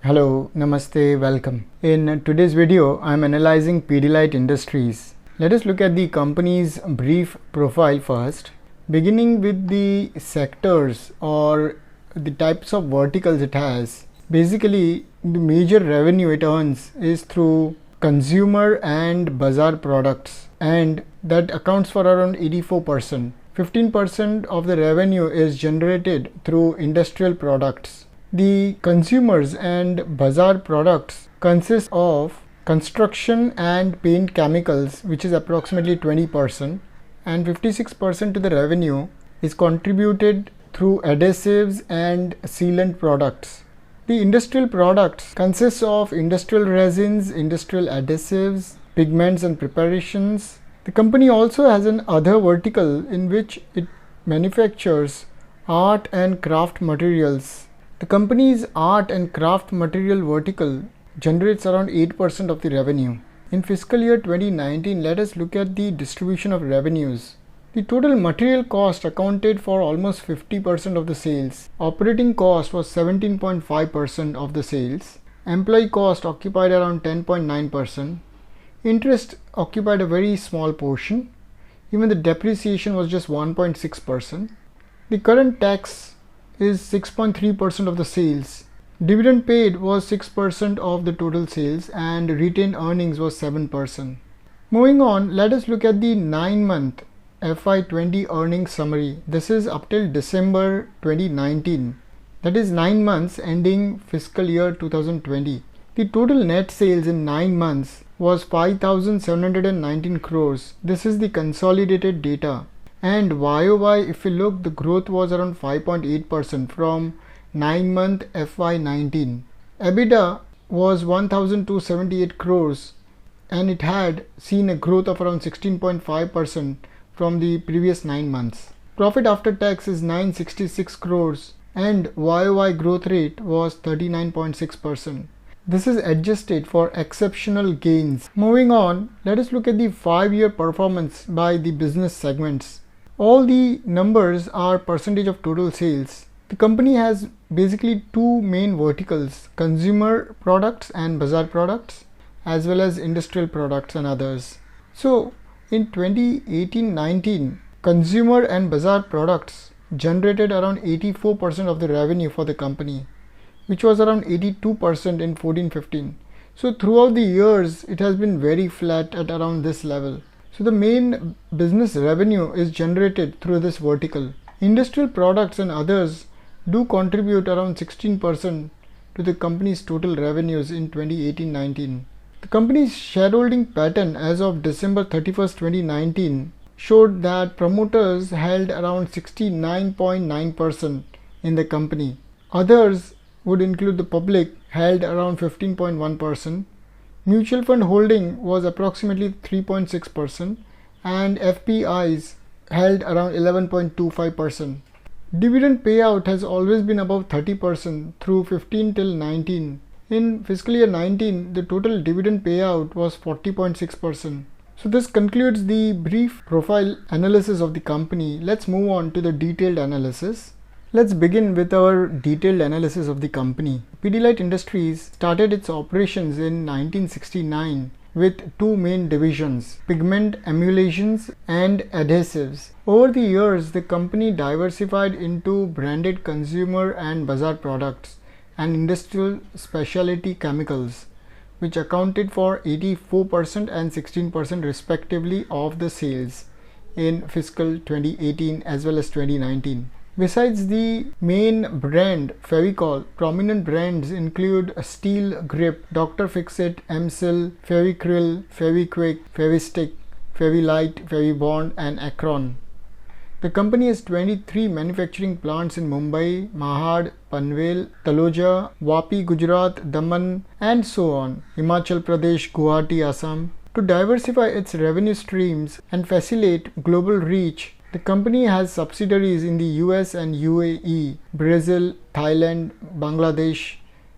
Hello, Namaste, welcome. In today's video, I'm analyzing Pidilite Industries. Let us look at the company's brief profile first, beginning with the sectors or the types of verticals it has. Basically, the major revenue it earns is through consumer and bazaar products, and that accounts for around 84%. 15% of the revenue is generated through industrial products. The consumers and bazaar products consist of construction and paint chemicals, which is approximately 20%, and 56% to the revenue is contributed through adhesives and sealant products. The industrial products consist of industrial resins, industrial adhesives, pigments and preparations. The company also has an other vertical in which it manufactures art and craft materials. The company's art and craft material vertical generates around 8% of the revenue. In fiscal year 2019, let us look at the distribution of revenues. The total material cost accounted for almost 50% of the sales. Operating cost was 17.5% of the sales. Employee cost occupied around 10.9%. Interest occupied a very small portion. Even the depreciation was just 1.6%. The current tax is 6.3% of the sales. Dividend paid was 6% of the total sales and retained earnings was 7%. Moving on, let us look at the 9-month FY20 earnings summary. This is up till December 2019. That is 9 months ending fiscal year 2020. The total net sales in 9 months was 5,719 crores. This is the consolidated data. And YOY, if we look, the growth was around 5.8% from 9-month FY19. EBITDA was 1,278 crores and it had seen a growth of around 16.5% from the previous 9 months. Profit after tax is 966 crores and YOY growth rate was 39.6%. This is adjusted for exceptional gains. Moving on, let us look at the 5-year performance by the business segments. All the numbers are percentage of total sales. The company has basically two main verticals: consumer products and bazaar products, as well as industrial products and others. So in 2018-19, consumer and bazaar products generated around 84% of the revenue for the company, which was around 82% in 14-15. So throughout the years, it has been very flat at around this level. So the main business revenue is generated through this vertical. Industrial products and others do contribute around 16% to the company's total revenues in 2018-19. The company's shareholding pattern as of December 31st, 2019 showed that promoters held around 69.9% in the company. Others would include the public, held around 15.1%. Mutual fund holding was approximately 3.6% and FPIs held around 11.25%. Dividend payout has always been above 30% through 15 till 19. In fiscal year 19, the total dividend payout was 40.6%. So this concludes the brief profile analysis of the company. Let's move on to the detailed analysis. Let's begin with our detailed analysis of the company. Pidilite Industries started its operations in 1969 with two main divisions: pigment emulsions and adhesives. Over the years, the company diversified into branded consumer and bazaar products and industrial specialty chemicals, which accounted for 84% and 16% respectively of the sales in fiscal 2018 as well as 2019. Besides the main brand Fevicol, prominent brands include Steel Grip, Dr. Fixit, Emsil, Fevicryl, Fevikwik, Fevistick, Fevilite, Fevibond and Acron. The company has 23 manufacturing plants in Mumbai, Mahad, Panvel, Taloja, Vapi, Gujarat, Daman and so on, Himachal Pradesh, Guwahati, Assam. To diversify its revenue streams and facilitate global reach, the company has subsidiaries in the US and UAE, Brazil, Thailand, Bangladesh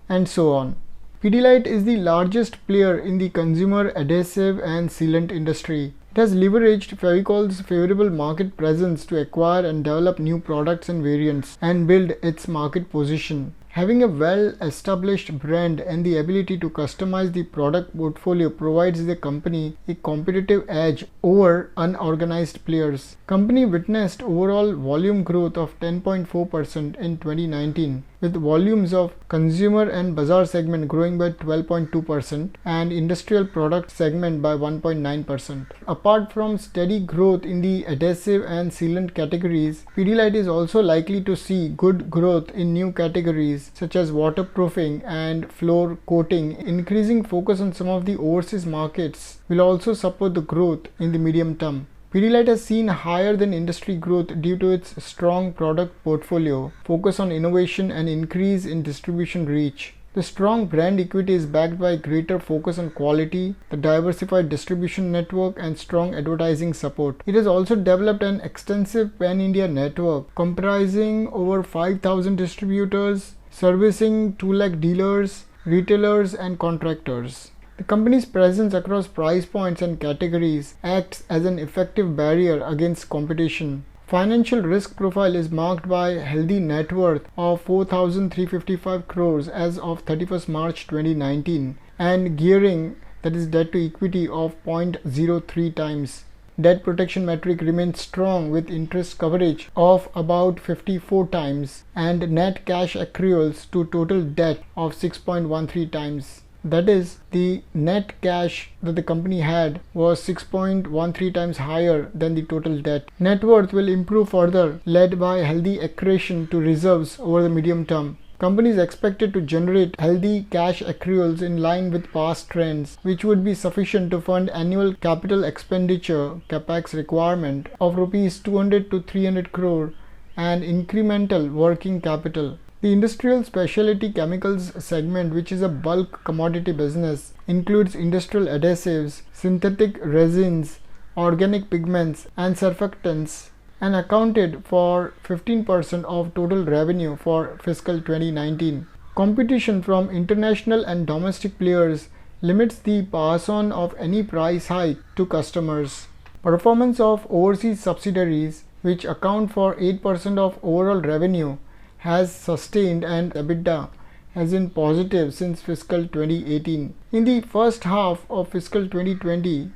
and so on. Pidilite is the largest player in the consumer adhesive and sealant industry. It has leveraged Fevicol's favorable market presence to acquire and develop new products and variants and build its market position. Having a well-established brand and the ability to customize the product portfolio provides the company a competitive edge over unorganized players. Company witnessed overall volume growth of 10.4% in 2019, with volumes of consumer and bazaar segment growing by 12.2% and industrial product segment by 1.9%. Apart from steady growth in the adhesive and sealant categories, Pidilite is also likely to see good growth in new categories such as waterproofing and floor coating. Increasing focus on some of the overseas markets will also support the growth in the medium term. Pidilite has seen higher than industry growth due to its strong product portfolio, focus on innovation and increase in distribution reach. The strong brand equity is backed by greater focus on quality, the diversified distribution network and strong advertising support. It has also developed an extensive pan-India network comprising over 5,000 distributors, servicing 2 lakh dealers, retailers and contractors. The company's presence across price points and categories acts as an effective barrier against competition. Financial risk profile is marked by a healthy net worth of 4,355 crores as of 31st March 2019 and gearing, that is debt to equity, of 0.03 times. Debt protection metric remains strong with interest coverage of about 54 times and net cash accruals to total debt of 6.13 times. That is, the net cash that the company had was 6.13 times higher than the total debt. Net worth will improve further, led by healthy accretion to reserves over the medium term. Company is expected to generate healthy cash accruals in line with past trends, which would be sufficient to fund annual capital expenditure (CapEx) requirement of rupees 200 to 300 crore and incremental working capital. The industrial specialty chemicals segment, which is a bulk commodity business, includes industrial adhesives, synthetic resins, organic pigments and surfactants, and accounted for 15% of total revenue for fiscal 2019. Competition from international and domestic players limits the pass on of any price hike to customers. Performance of overseas subsidiaries, which account for 8% of overall revenue, has sustained and EBITDA has been positive since fiscal 2018. In the first half of fiscal 2020,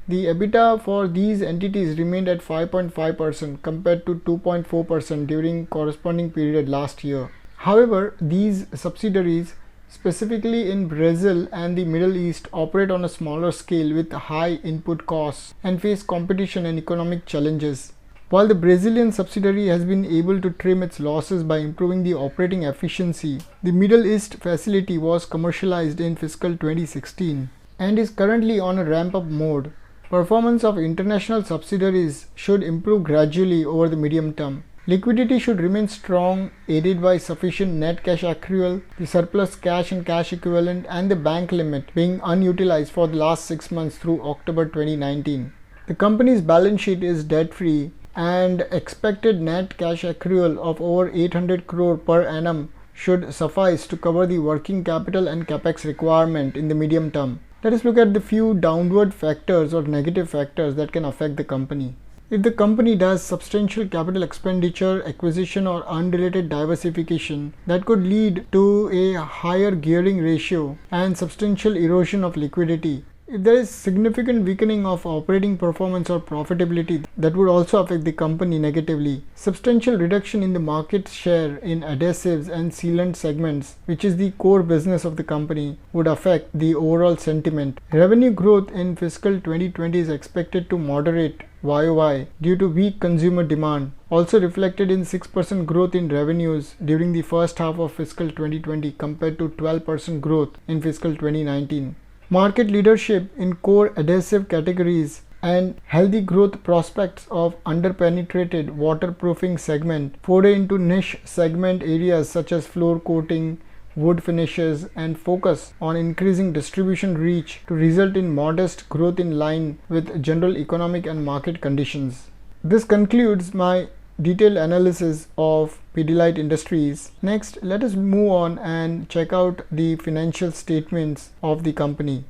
the EBITDA for these entities remained at 5.5% compared to 2.4% during corresponding period last year. However, these subsidiaries, specifically in Brazil and the Middle East, operate on a smaller scale with high input costs and face competition and economic challenges. While the Brazilian subsidiary has been able to trim its losses by improving the operating efficiency, the Middle East facility was commercialized in fiscal 2016 and is currently on a ramp-up mode. Performance of international subsidiaries should improve gradually over the medium term. Liquidity should remain strong, aided by sufficient net cash accrual, the surplus cash and cash equivalent and the bank limit being unutilized for the last 6 months through October 2019. The company's balance sheet is debt-free and expected net cash accrual of over 800 crore per annum should suffice to cover the working capital and capex requirement in the medium term. Let us look at the few downward factors or negative factors that can affect the company. If the company does substantial capital expenditure, acquisition or unrelated diversification, that could lead to a higher gearing ratio and substantial erosion of liquidity. If there is significant weakening of operating performance or profitability, that would also affect the company negatively. Substantial reduction in the market share in adhesives and sealant segments, which is the core business of the company, would affect the overall sentiment. Revenue growth in fiscal 2020 is expected to moderate YOY due to weak consumer demand, also reflected in 6% growth in revenues during the first half of fiscal 2020 compared to 12% growth in fiscal 2019. Market leadership in core adhesive categories and healthy growth prospects of underpenetrated waterproofing segment, foray into niche segment areas such as floor coating, wood finishes, and focus on increasing distribution reach to result in modest growth in line with general economic and market conditions. This concludes my detailed analysis of Pidilite Industries. Next, let us move on and check out the financial statements of the company.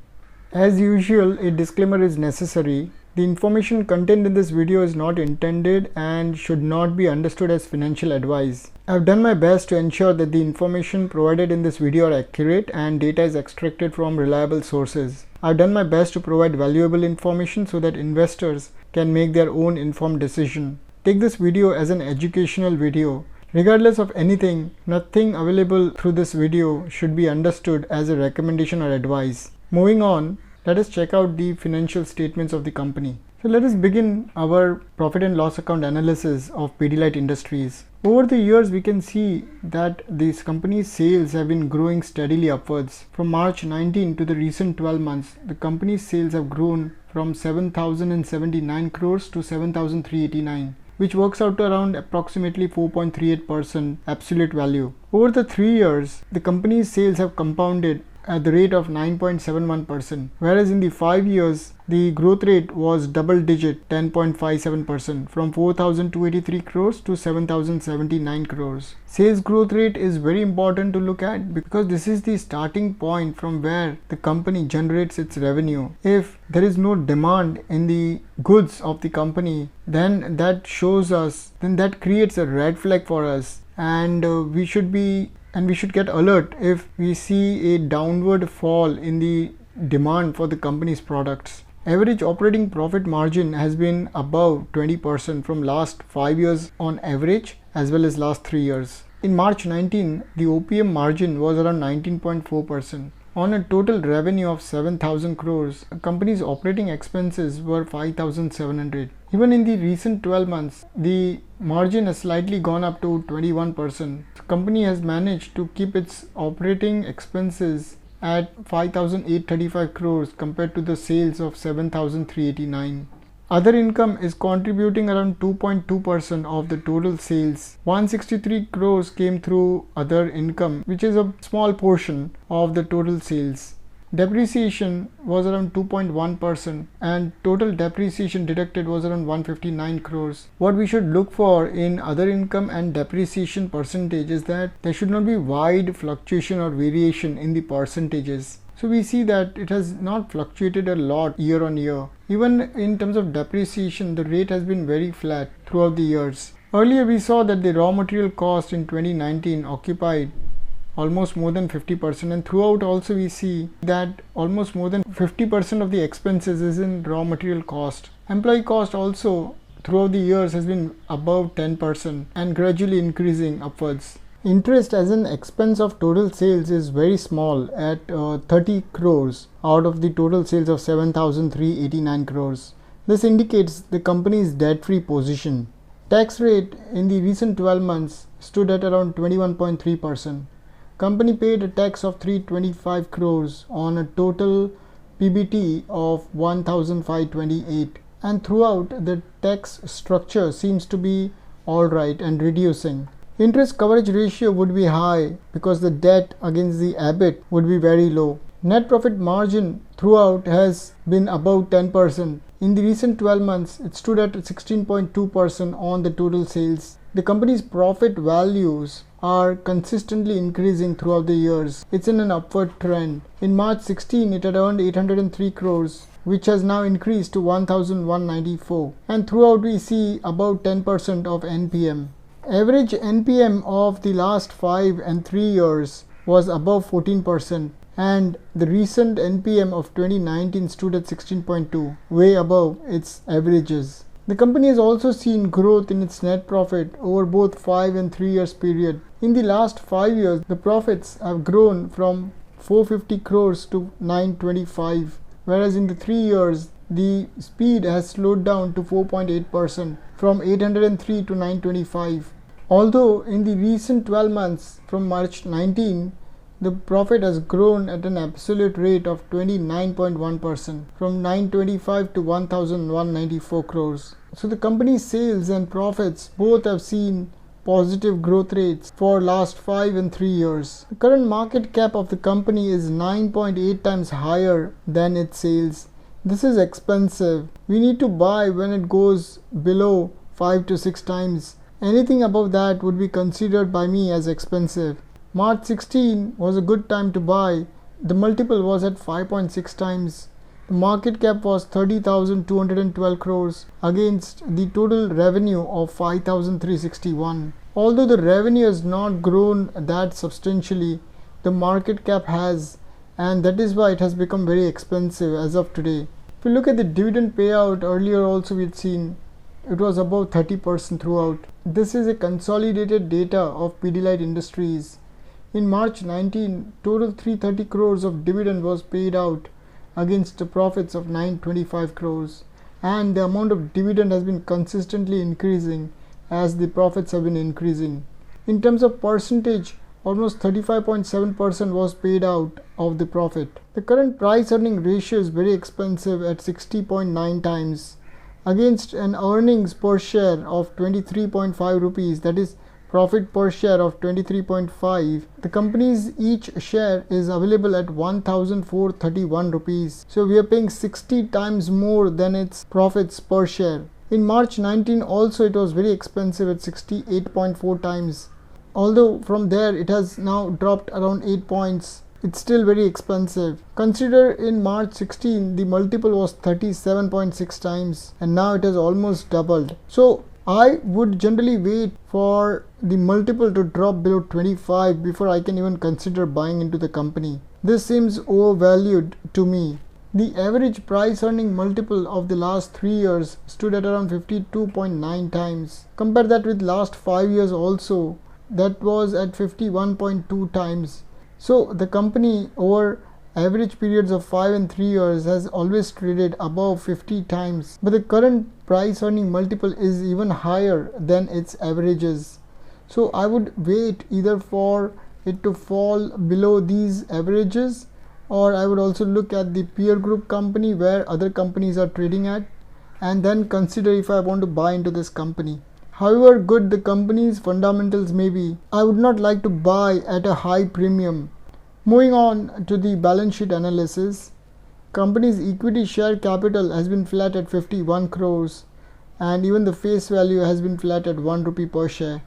As usual, a disclaimer is necessary. The information contained in this video is not intended and should not be understood as financial advice. I've done my best to ensure that the information provided in this video are accurate and data is extracted from reliable sources. I've done my best to provide valuable information so that investors can make their own informed decision. Take this video as an educational video. Regardless of anything, nothing available through this video should be understood as a recommendation or advice. Moving on, let us check out the financial statements of the company. So let us begin our profit and loss account analysis of Pidilite Industries. Over the years, we can see that this company's sales have been growing steadily upwards. From March 19 to the recent 12 months, the company's sales have grown from 7,079 crores to 7,389. Which works out to around approximately 4.38% absolute value. Over the 3 years, the company's sales have compounded at the rate of 9.71%, whereas in the 5 years, the growth rate was double digit 10.57% from 4,283 crores to 7,079 crores. Sales growth rate is very important to look at because this is the starting point from where the company generates its revenue. If there is no demand in the goods of the company, then that creates a red flag for us, and we should get alert if we see a downward fall in the demand for the company's products. Average operating profit margin has been above 20% from last 5 years on average as well as last 3 years. In March 19, the OPM margin was around 19.4%. On a total revenue of 7,000 crores, the company's operating expenses were 5,700. Even in the recent 12 months, the margin has slightly gone up to 21%. The company has managed to keep its operating expenses at 5,835 crores compared to the sales of 7,389. Other income is contributing around 2.2% of the total sales. 163 crores came through other income, which is a small portion of the total sales. Depreciation was around 2.1% and total depreciation deducted was around 159 crores. What we should look for in other income and depreciation percentage is that there should not be wide fluctuation or variation in the percentages. So we see that it has not fluctuated a lot year on year. Even in terms of depreciation, the rate has been very flat throughout the years. Earlier we saw that the raw material cost in 2019 occupied almost more than 50%, and throughout also we see that almost more than 50% of the expenses is in raw material cost. Employee cost also throughout the years has been above 10% and gradually increasing upwards. Interest as an expense of total sales is very small at 30 crores out of the total sales of 7,389 crores. This indicates the company's debt-free position. Tax rate in the recent 12 months stood at around 21.3%. Company paid a tax of 325 crores on a total PBT of 1,528, and throughout the tax structure seems to be alright and reducing. Interest coverage ratio would be high because the debt against the EBIT would be very low. Net profit margin throughout has been above 10%. In the recent 12 months, it stood at 16.2% on the total sales. The company's profit values are consistently increasing throughout the years. It's in an upward trend. In March 16, it had earned 803 crores, which has now increased to 1,194. And throughout we see about 10% of NPM. Average NPM of the last 5 and 3 years was above 14%, and the recent NPM of 2019 stood at 16.2, way above its averages. The company has also seen growth in its net profit over both 5 and 3 years period. In the last 5 years, the profits have grown from 450 crores to 925, whereas in the 3 years, the speed has slowed down to 4.8% from 803 to 925. Although in the recent 12 months from March 19, the profit has grown at an absolute rate of 29.1% from 925 to 1,194 crores. So the company's sales and profits both have seen positive growth rates for last 5 and 3 years. The current market cap of the company is 9.8 times higher than its sales. This is expensive. We need to buy when it goes below 5 to 6 times. Anything above that would be considered by me as expensive. March 16 was a good time to buy. The multiple was at 5.6 times. The market cap was 30,212 crores against the total revenue of 5,361. Although the revenue has not grown that substantially, the market cap has, and that is why it has become very expensive as of today. If you look at the dividend payout, earlier also we had seen it was above 30% throughout. This is a consolidated data of Pidilite Industries. In March 19, total 330 crores of dividend was paid out against the profits of 925 crores, and the amount of dividend has been consistently increasing as the profits have been increasing. In terms of percentage, almost 35.7% was paid out of the profit. The current price earning ratio is very expensive at 60.9 times against an earnings per share of 23.5 rupees, that is profit per share of 23.5. The company's each share is available at 1,431 rupees. So we are paying 60 times more than its profits per share. In March 19 also it was very expensive at 68.4 times. Although from there it has now dropped around 8 points, it's still very expensive. Consider in March 16 the multiple was 37.6 times and now it has almost doubled. So I would generally wait for the multiple to drop below 25 before I can even consider buying into the company. This seems overvalued to me. The average price earning multiple of the last 3 years stood at around 52.9 times. Compare that with last 5 years also, that was at 51.2 times. So the company over average periods of 5 and 3 years has always traded above 50 times, but the current price earning multiple is even higher than its averages. So I would wait either for it to fall below these averages, or I would also look at the peer group company where other companies are trading at, and then consider if I want to buy into this company. However good the company's fundamentals may be, I would not like to buy at a high premium. Moving on to the balance sheet analysis, company's equity share capital has been flat at 51 crores and even the face value has been flat at 1 rupee per share.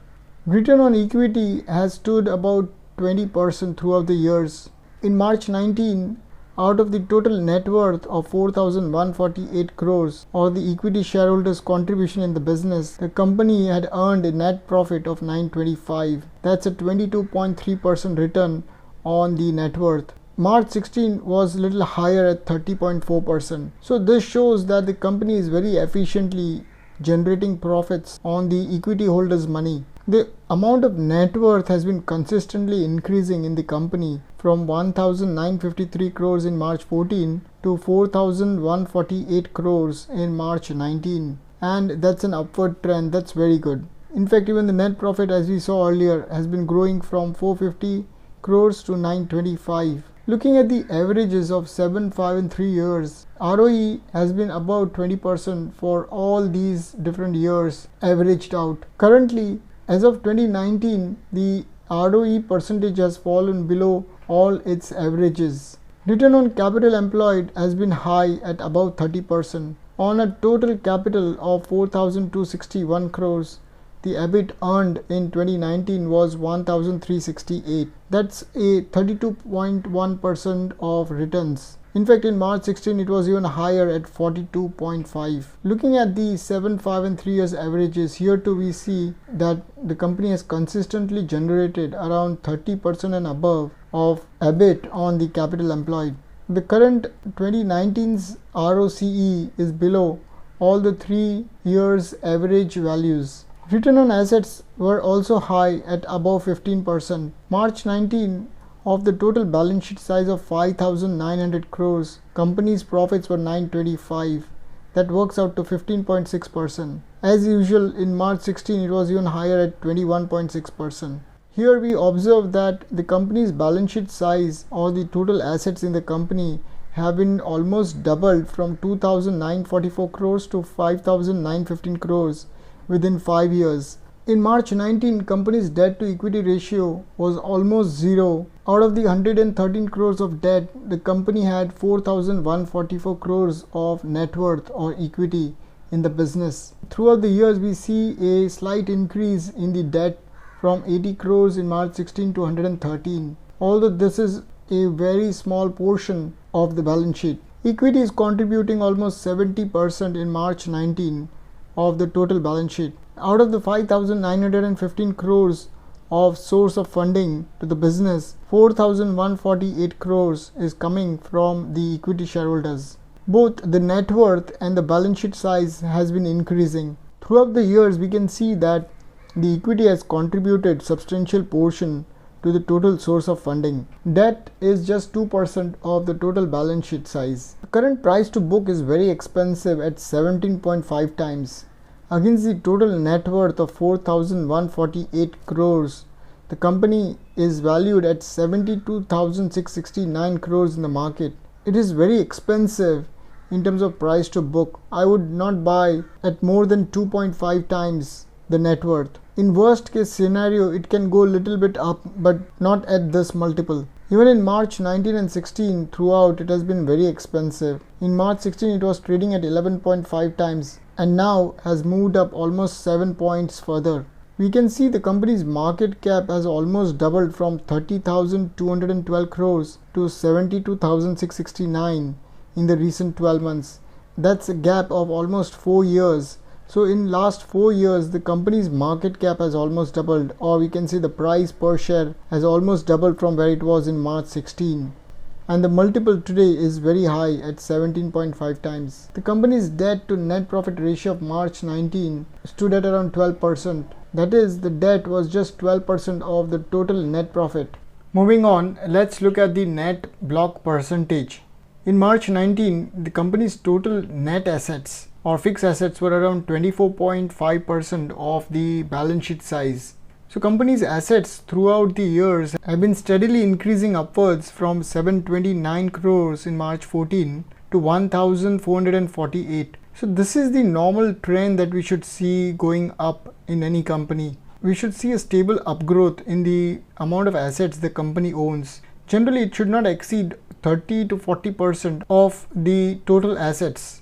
Return on equity has stood about 20% throughout the years. In March 19, out of the total net worth of 4,148 crores or the equity shareholders' contribution in the business, the company had earned a net profit of 925. That's a 22.3% return on the net worth. March 16 was a little higher at 30.4%. So this shows that the company is very efficiently generating profits on the equity holders' money. The amount of net worth has been consistently increasing in the company from 1,953 crores in March 14 to 4,148 crores in March 19, and that's an upward trend. That's very good. In fact, even the net profit, as we saw earlier, has been growing from 450 crores to 925. Looking at the averages of 7, 5 and 3 years, ROE has been about 20% for all these different years averaged out. Currently, as of 2019, the ROE percentage has fallen below all its averages. Return on capital employed has been high at about 30%. On a total capital of 4,261 crores, the EBIT earned in 2019 was 1,368. That's a 32.1% of returns. In fact, in March 16, it was even higher at 42.5. Looking at the 7, 5 and 3 years averages, here too we see that the company has consistently generated around 30% and above of EBIT on the capital employed. The current 2019's ROCE is below all the 3 years average values. Return on assets were also high at above 15%. March 19, of the total balance sheet size of 5,900 crores, company's profits were 925. That works out to 15.6%. As usual, in March 16, it was even higher at 21.6%. Here we observe that the company's balance sheet size or the total assets in the company have been almost doubled from 2,944 crores to 5,915 crores within 5 years. In March 19, company's debt to equity ratio was almost zero. Out of the 113 crores of debt, the company had 4,144 crores of net worth or equity in the business. Throughout the years, we see a slight increase in the debt from 80 crores in March 16 to 113. Although this is a very small portion of the balance sheet. Equity is contributing almost 70% in March 19 of the total balance sheet. Out of the 5,915 crores of source of funding to the business, 4,148 crores is coming from the equity shareholders. Both the net worth and the balance sheet size has been increasing. Throughout the years, we can see that the equity has contributed substantial portion to the total source of funding. Debt is just 2% of the total balance sheet size. The current price to book is very expensive at 17.5 times. Against the total net worth of 4,148 crores, the company is valued at 72,669 crores in the market. It is very expensive in terms of price to book. I would not buy at more than 2.5 times the net worth. In worst case scenario, it can go a little bit up, but not at this multiple. Even in March 19 and 16 throughout, it has been very expensive. In March 16 it was trading at 11.5 times and now has moved up almost 7 points further. We can see the company's market cap has almost doubled from 30,212 crores to 72,669 in the recent 12 months. That's a gap of almost 4 years. So in last 4 years, the company's market cap has almost doubled, or we can say the price per share has almost doubled from where it was in March 16. And the multiple today is very high at 17.5 times. The company's debt to net profit ratio of March 19 stood at around 12%. That is, the debt was just 12% of the total net profit. Moving on, let's look at the net block percentage. In March 19, the company's total net assets or fixed assets were around 24.5% of the balance sheet size. So company's assets throughout the years have been steadily increasing upwards from 729 crores in March 14 to 1,448. So this is the normal trend that we should see going up in any company. We should see a stable upgrowth in the amount of assets the company owns. Generally, it should not exceed 30 to 40% of the total assets.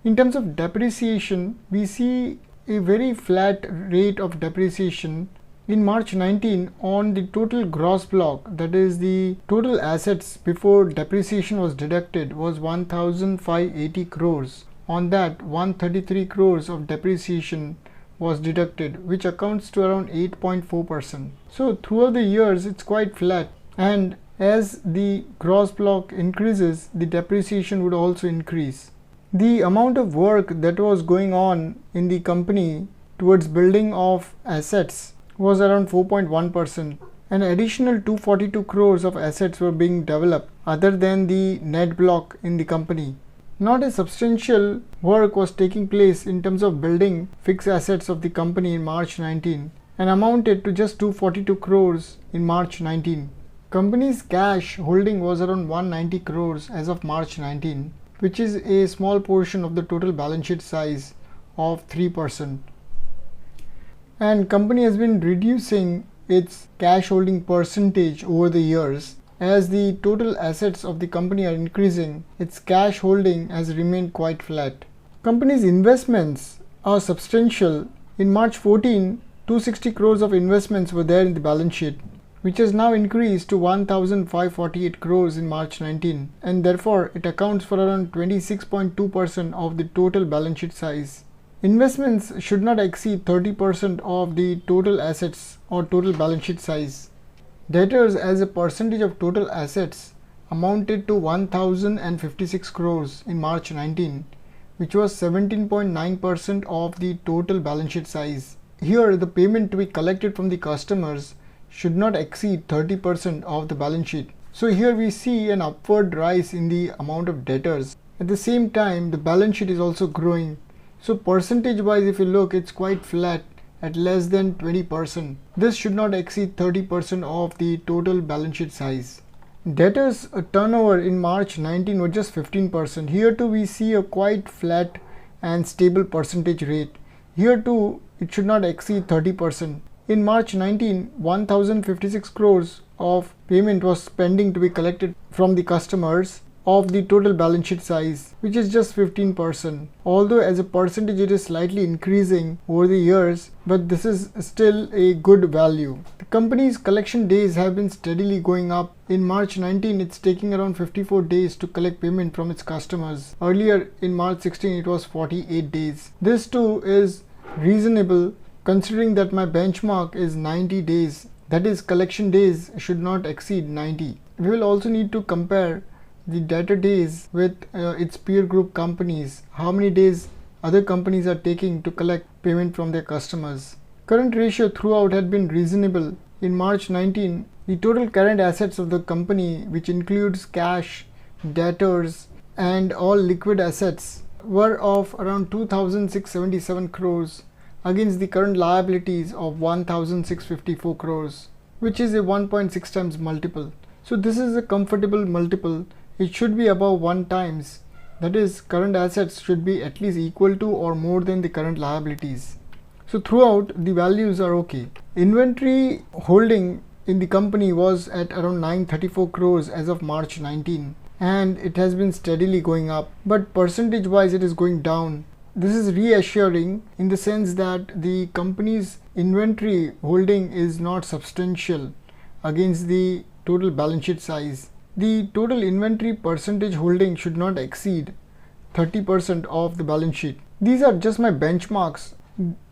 In terms of depreciation, we see a very flat rate of depreciation in March 19 on the total gross block, that is the total assets before depreciation was deducted, was 1,580 crores. On that, 133 crores of depreciation was deducted, which accounts to around 8.4%. So throughout the years, it's quite flat, and as the gross block increases, the depreciation would also increase. The amount of work that was going on in the company towards building of assets was around 4.1%. An additional 242 crores of assets were being developed other than the net block in the company. Not a substantial work was taking place in terms of building fixed assets of the company in March 19 and amounted to just 242 crores in March 19. Company's cash holding was around 190 crores as of March 19. Which is a small portion of the total balance sheet size of 3%. And company has been reducing its cash holding percentage over the years. As the total assets of the company are increasing, its cash holding has remained quite flat. Company's investments are substantial. In March 14, 260 crores of investments were there in the balance sheet, which has now increased to 1,548 crores in March 19, and therefore it accounts for around 26.2% of the total balance sheet size. Investments should not exceed 30% of the total assets or total balance sheet size. Debtors as a percentage of total assets amounted to 1,056 crores in March 19, which was 17.9% of the total balance sheet size. Here, the payment to be collected from the customers should not exceed 30% of the balance sheet. So here we see an upward rise in the amount of debtors. At the same time, the balance sheet is also growing. So percentage wise, if you look, it's quite flat at less than 20%. This should not exceed 30% of the total balance sheet size. Debtors turnover in March 19 was just 15%. Here too we see a quite flat and stable percentage rate. Here too it should not exceed 30%. In March 19, 1,056 crores of payment was pending to be collected from the customers, of the total balance sheet size, which is just 15%. Although as a percentage it is slightly increasing over the years, but this is still a good value. The company's collection days have been steadily going up. In March 19, it's taking around 54 days to collect payment from its customers. Earlier in March 16, it was 48 days. This too is reasonable considering that my benchmark is 90 days. That is, collection days should not exceed 90. We will also need to compare the debtor days with its peer group companies, how many days other companies are taking to collect payment from their customers. Current ratio throughout had been reasonable. In March 19, the total current assets of the company, which includes cash, debtors and all liquid assets, were of around 2,677 crores against the current liabilities of 1,654 crores, which is a 1.6 times multiple. So this is a comfortable multiple. It should be above 1 times. That is, current assets should be at least equal to or more than the current liabilities. So throughout, the values are okay. Inventory holding in the company was at around 934 crores as of March 19, and it has been steadily going up, but percentage wise it is going down. This is reassuring in the sense that the company's inventory holding is not substantial against the total balance sheet size. The total inventory percentage holding should not exceed 30% of the balance sheet. These are just my benchmarks.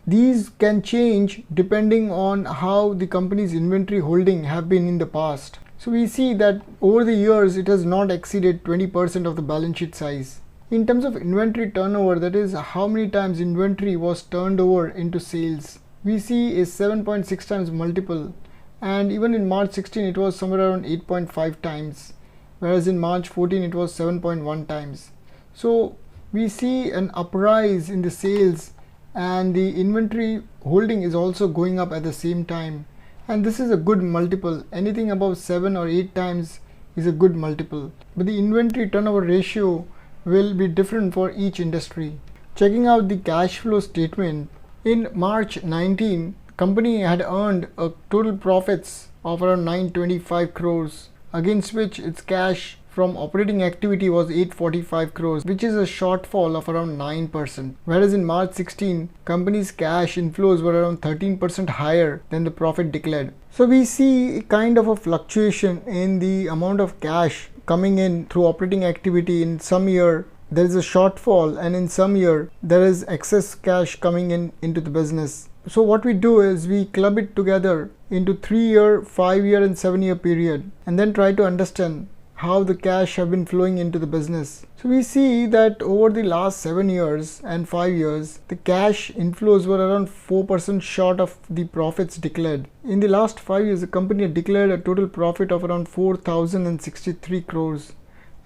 These can change depending on how the company's inventory holding have been in the past. So we see that over the years it has not exceeded 20% of the balance sheet size. In terms of inventory turnover, that is how many times inventory was turned over into sales, we see a 7.6 times multiple, and even in March 16 it was somewhere around 8.5 times, whereas in March 14 it was 7.1 times. So we see an uprise in the sales, and the inventory holding is also going up at the same time, and this is a good multiple. Anything above 7 or 8 times is a good multiple, but the inventory turnover ratio will be different for each industry. Checking out the cash flow statement, in March 19, company had earned a total profits of around 925 crores, against which its cash from operating activity was 845 crores, which is a shortfall of around 9%. Whereas in March 16, company's cash inflows were around 13% higher than the profit declared. So we see kind of a fluctuation in the amount of cash coming in through operating activity. In some year there is a shortfall, and in some year there is excess cash coming in into the business. So what we do is we club it together into 3-year, 5-year and 7-year period, and then try to understand how the cash have been flowing into the business. So we see that over the last 7 years and 5 years, the cash inflows were around 4% short of the profits declared. In the last 5 years, the company had declared a total profit of around 4,063 crores,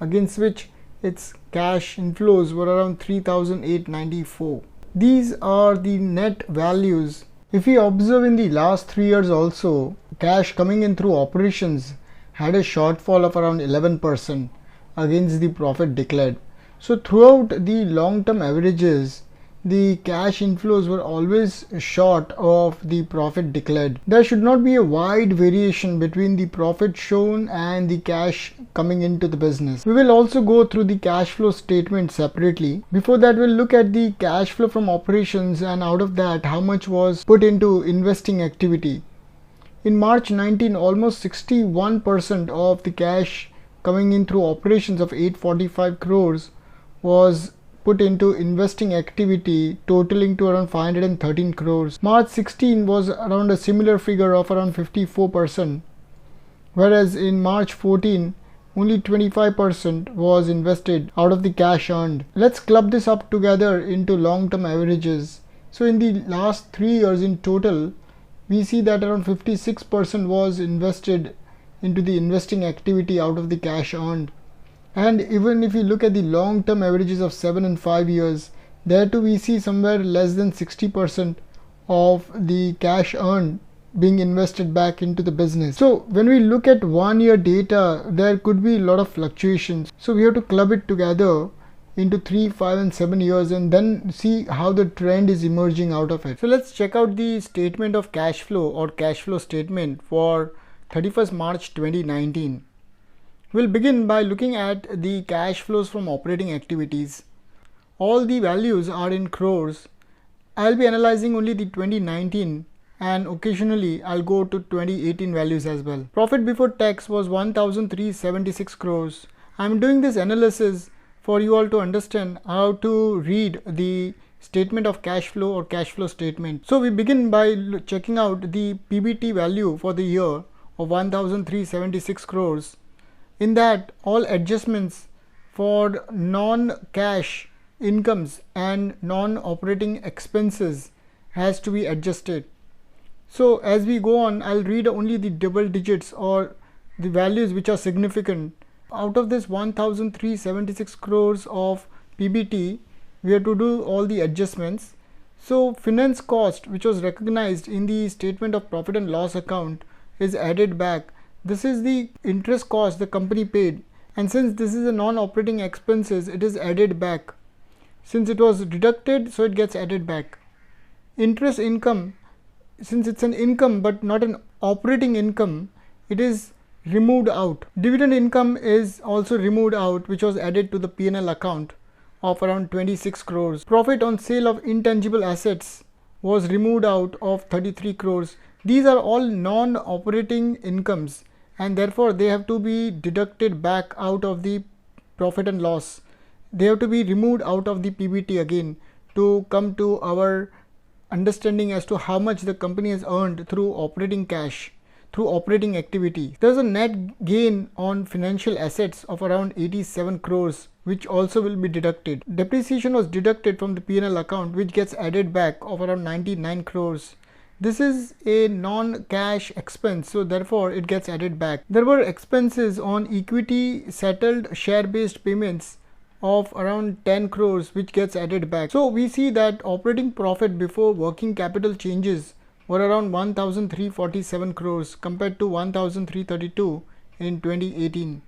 against which its cash inflows were around 3,894. These are the net values. If we observe in the last 3 years also, cash coming in through operations had a shortfall of around 11% against the profit declared. So throughout the long-term averages, the cash inflows were always short of the profit declared. There should not be a wide variation between the profit shown and the cash coming into the business. We will also go through the cash flow statement separately. Before that, we'll look at the cash flow from operations, and out of that, how much was put into investing activity. In March 19, almost 61% of the cash coming in through operations of 845 crores was put into investing activity, totaling to around 513 crores. March 16 was around a similar figure of around 54%, whereas in March 14, only 25% was invested out of the cash earned. Let's club this up together into long-term averages. So in the last 3 years in total, we see that around 56% was invested into the investing activity out of the cash earned. And even if we look at the long-term averages of 7 and 5 years, there too we see somewhere less than 60% of the cash earned being invested back into the business. So when we look at 1 year data, there could be a lot of fluctuations. So we have to club it together into 3, 5 and 7 years and then see how the trend is emerging out of it. So let's check out the statement of cash flow or cash flow statement for 31st March 2019. We'll begin by looking at the cash flows from operating activities. All the values are in crores. I'll be analyzing only the 2019 and occasionally I'll go to 2018 values as well. Profit before tax was 1376 crores. I'm doing this analysis for you all to understand how to read the statement of cash flow or cash flow statement. So we begin by checking out the PBT value for the year of 1376 crores. In that, all adjustments for non-cash incomes and non-operating expenses has to be adjusted. So as we go on, I'll read only the double digits or the values which are significant. Out of this 1376 crores of PBT, we have to do all the adjustments. So finance cost, which was recognized in the statement of profit and loss account, is added back. This is the interest cost the company paid, and since this is a non-operating expenses, it is added back. Since it was deducted, so it gets added back. Interest income, since it's an income but not an operating income, it is removed out. Dividend income is also removed out, which was added to the P&L account of around 26 crores. Profit on sale of intangible assets was removed out of 33 crores. These are all non-operating incomes and therefore they have to be deducted back out of the profit and loss. They have to be removed out of the PBT again to come to our understanding as to how much the company has earned through operating cash, through operating activity. There's a net gain on financial assets of around 87 crores, which also will be deducted. Depreciation was deducted from the P&L account, which gets added back of around 99 crores. This is a non-cash expense, so therefore it gets added back. There were expenses on equity settled share-based payments of around 10 crores, which gets added back. So we see that operating profit before working capital changes were around 1347 crores compared to 1332 in 2018.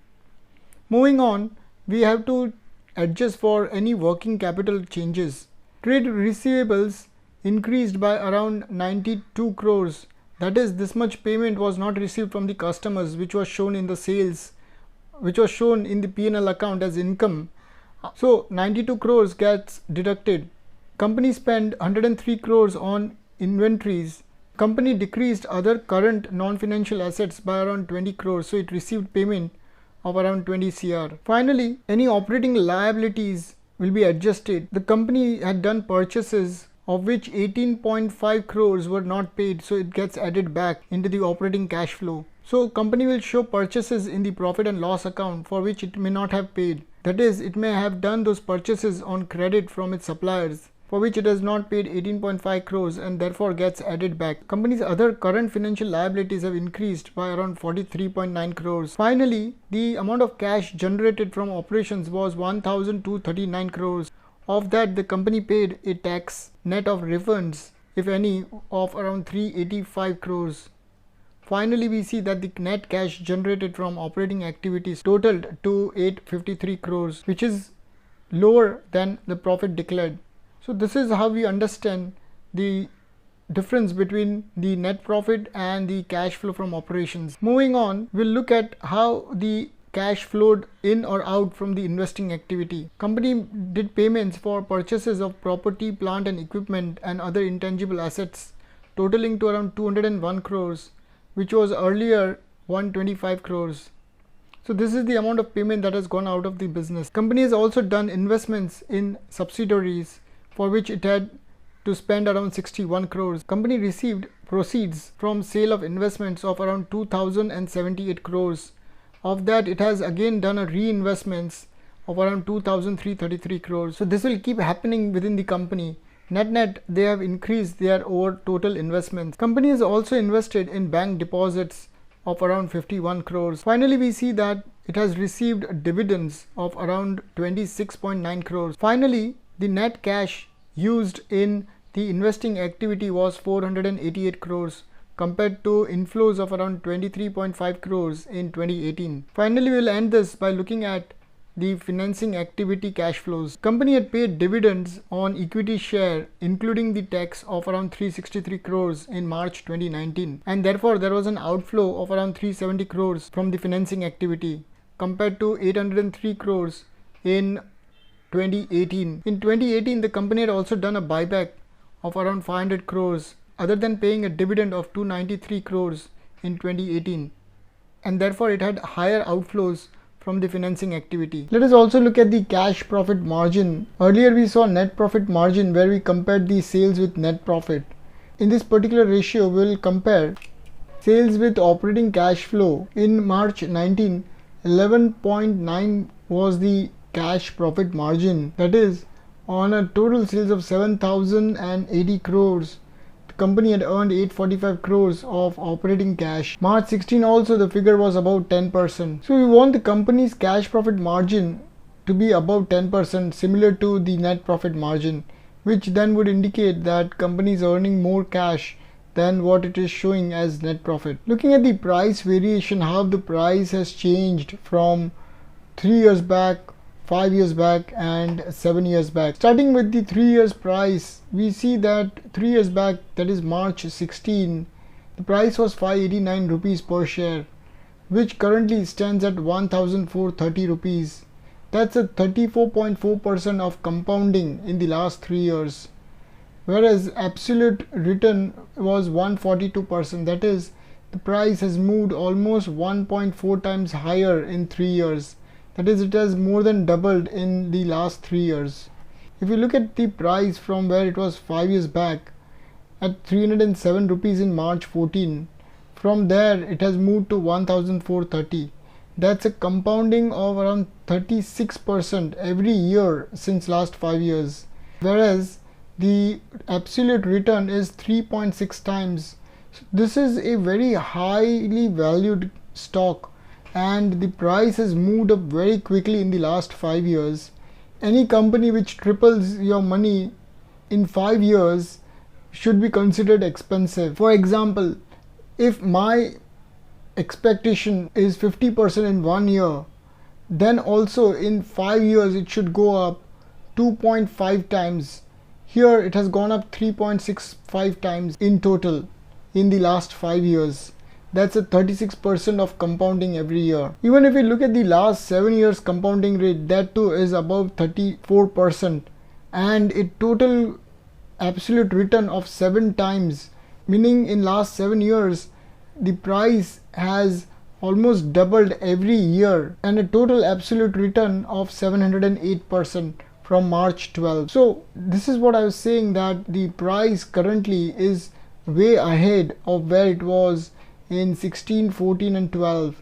Moving on, we have to adjust for any working capital changes. Trade receivables increased by around 92 crores. That is, this much payment was not received from the customers, which was shown in the sales, which was shown in the P&L account as income. So 92 crores gets deducted. Company spent 103 crores on inventories. Company decreased other current non-financial assets by around 20 crores, so it received payment of around 20 CR. Finally, any operating liabilities will be adjusted. The company had done purchases of which 18.5 crores were not paid, so it gets added back into the operating cash flow. So company will show purchases in the profit and loss account for which it may not have paid. That is, it may have done those purchases on credit from its suppliers, for which it has not paid 18.5 crores and therefore gets added back. Company's other current financial liabilities have increased by around 43.9 crores. Finally, the amount of cash generated from operations was 1,239 crores. Of that, the company paid a tax net of refunds, if any, of around 385 crores. Finally, we see that the net cash generated from operating activities totaled to 853 crores, which is lower than the profit declared. So this is how we understand the difference between the net profit and the cash flow from operations. Moving on, we'll look at how the cash flowed in or out from the investing activity. Company did payments for purchases of property, plant and equipment and other intangible assets totaling to around 201 crores, which was earlier 125 crores. So this is the amount of payment that has gone out of the business. Company has also done investments in subsidiaries for which it had to spend around 61 crores. Company received proceeds from sale of investments of around 2078 crores. Of that, it has again done a reinvestments of around 2333 crores. So this will keep happening within the company. Net, they have increased their over total investments. Company has also invested in bank deposits of around 51 crores. Finally, we see that it has received dividends of around 26.9 crores. Finally, the net cash used in the investing activity was 488 crores compared to inflows of around 23.5 crores in 2018. Finally, we'll end this by looking at the financing activity cash flows. Company had paid dividends on equity share including the tax of around 363 crores in March 2019, and therefore there was an outflow of around 370 crores from the financing activity. compared to 803 crores in 2018. In 2018, the company had also done a buyback of around 500 crores other than paying a dividend of 293 crores in 2018, and therefore it had higher outflows from the financing activity. Let us also look at the cash profit margin. Earlier we saw net profit margin where we compared the sales with net profit. In this particular ratio, we will compare sales with operating cash flow. In March 19, 11.9 was the cash profit margin. That is, on a total sales of 7,080 crores, the company had earned 845 crores of operating cash. March 16 also the figure was about 10%. So we want the company's cash profit margin to be above 10%, similar to the net profit margin, which then would indicate that company is earning more cash than what it is showing as net profit. Looking at the price variation, how the price has changed from 3 years back, 5 years back and 7 years back. Starting with the 3 years price, we see that 3 years back, that is March 16, the price was 589 rupees per share, which currently stands at 1,430 rupees. That's a 34.4% of compounding in the last 3 years. Whereas absolute return was 142%. That is, the price has moved almost 1.4 times higher in 3 years. That is, it has more than doubled in the last 3 years. If you look at the price from where it was 5 years back at 307 rupees in March 14, from there it has moved to 1,430. That's a compounding of around 36% every year since last 5 years. Whereas the absolute return is 3.6 times. So this is a very highly valued stock, and the price has moved up very quickly in the last 5 years. Any company which triples your money in 5 years should be considered expensive. For example, if my expectation is 50% in 1 year, then also in 5 years it should go up 2.5 times. Here it has gone up 3.65 times in total in the last 5 years. That's a 36% of compounding every year. Even if we look at the last 7 years compounding rate, that too is above 34%, and a total absolute return of 7 times, meaning in last 7 years the price has almost doubled every year, and a total absolute return of 708% from March 12. So this is what I was saying, that the price currently is way ahead of where it was in 16, 14 and 12.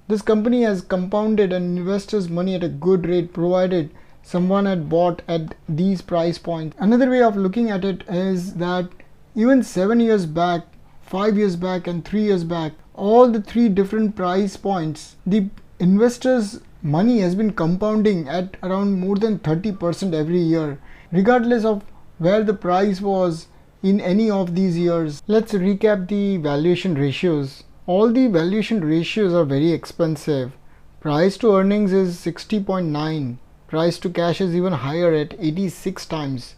This company has compounded an investor's money at a good rate, provided someone had bought at these price points. Another way of looking at it is that even 7 years back, 5 years back and 3 years back, all the 3 different price points, the investors' money has been compounding at around more than 30% every year, regardless of where the price was in any of these years. Let's recap the valuation ratios. All the valuation ratios are very expensive. Price to earnings is 60.9. Price to cash is even higher at 86 times.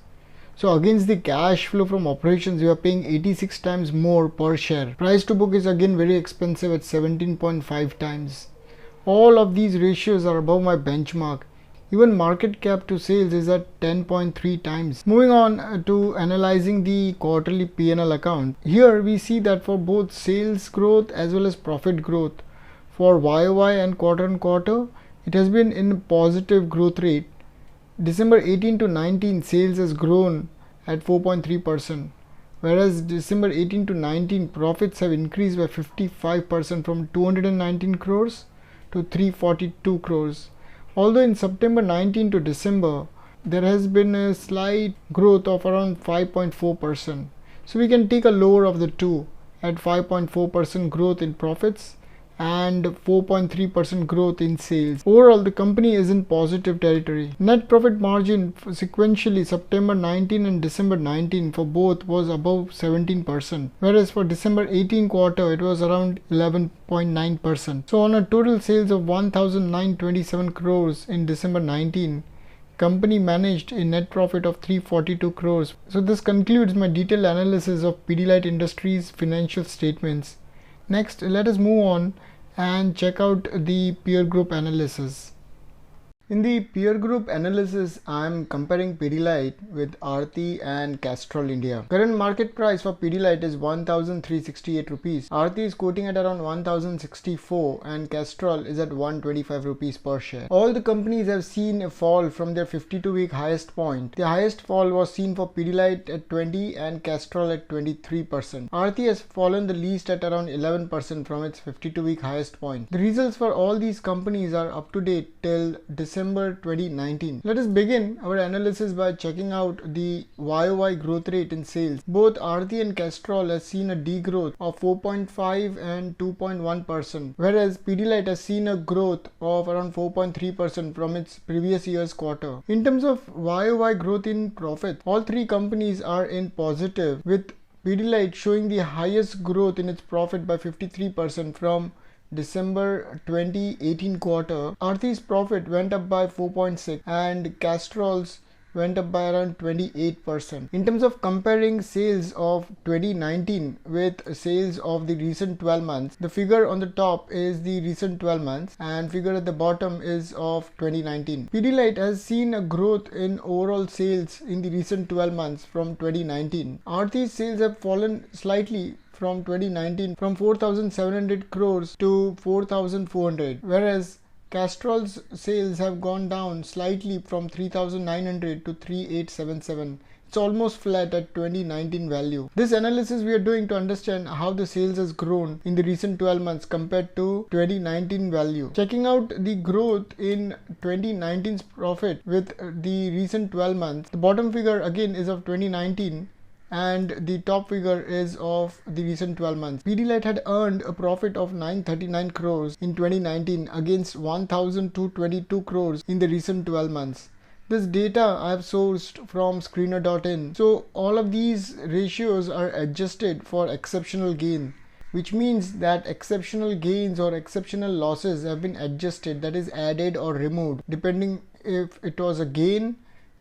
So against the cash flow from operations, you are paying 86 times more per share. Price to book is again very expensive at 17.5 times. All of these ratios are above my benchmark. Even market cap to sales is at 10.3 times. Moving on to analyzing the quarterly P&L account. Here we see that for both sales growth as well as profit growth, for YOY and quarter on quarter, it has been in positive growth rate. December 18 to 19 sales has grown at 4.3%, whereas December 18 to 19 profits have increased by 55% from 219 crores to 342 crores. Although in September 19 to December, there has been a slight growth of around 5.4%. So we can take a lower of the two at 5.4% growth in profits and 4.3% growth in sales. Overall, the company is in positive territory. Net profit margin sequentially September 19 and December 19 for both was above 17%, whereas for December 18 quarter it was around 11.9%. So on a total sales of 1,927 crores in December 19, company managed a net profit of 342 crores. So this concludes my detailed analysis of Pidilite Industries financial statements. Next, let us move on and check out the peer group analysis. In the peer group analysis, I am comparing Pidilite with Aarti and Castrol India. Current market price for Pidilite is 1,368 rupees. Aarti is quoting at around 1,064 and Castrol is at 125 rupees per share. All the companies have seen a fall from their 52-week highest point. The highest fall was seen for Pidilite at 20 and Castrol at 23%. Aarti has fallen the least at around 11% from its 52-week highest point. The results for all these companies are up to date till December 2019. Let us begin our analysis by checking out the YOY growth rate in sales. Both Aarti and Castrol has seen a degrowth of 4.5 and 2.1%, whereas Pidilite has seen a growth of around 4.3% from its previous year's quarter. In terms of YOY growth in profit, all three companies are in positive, with Pidilite showing the highest growth in its profit by 53% from December 2018 quarter. Aarti's profit went up by 4.6 and Castrol's went up by around 28%. In terms of comparing sales of 2019 with sales of the recent 12 months, the figure on the top is the recent 12 months and figure at the bottom is of 2019. Pidilite has seen a growth in overall sales in the recent 12 months from 2019. Aarti's sales have fallen slightly from 2019 from 4,700 crores to 4,400, whereas Castrol's sales have gone down slightly from 3,900 to 3,877. It's almost flat at 2019 value. This analysis we are doing to understand how the sales has grown in the recent 12 months compared to 2019 value. Checking out the growth in 2019's profit with the recent 12 months, the bottom figure again is of 2019 and the top figure is of the recent 12 months. Pidilite had earned a profit of 939 crores in 2019 against 1,222 crores in the recent 12 months. This data I have sourced from screener.in. So all of these ratios are adjusted for exceptional gain, which means that exceptional gains or exceptional losses have been adjusted, that is added or removed. Depending if it was a gain,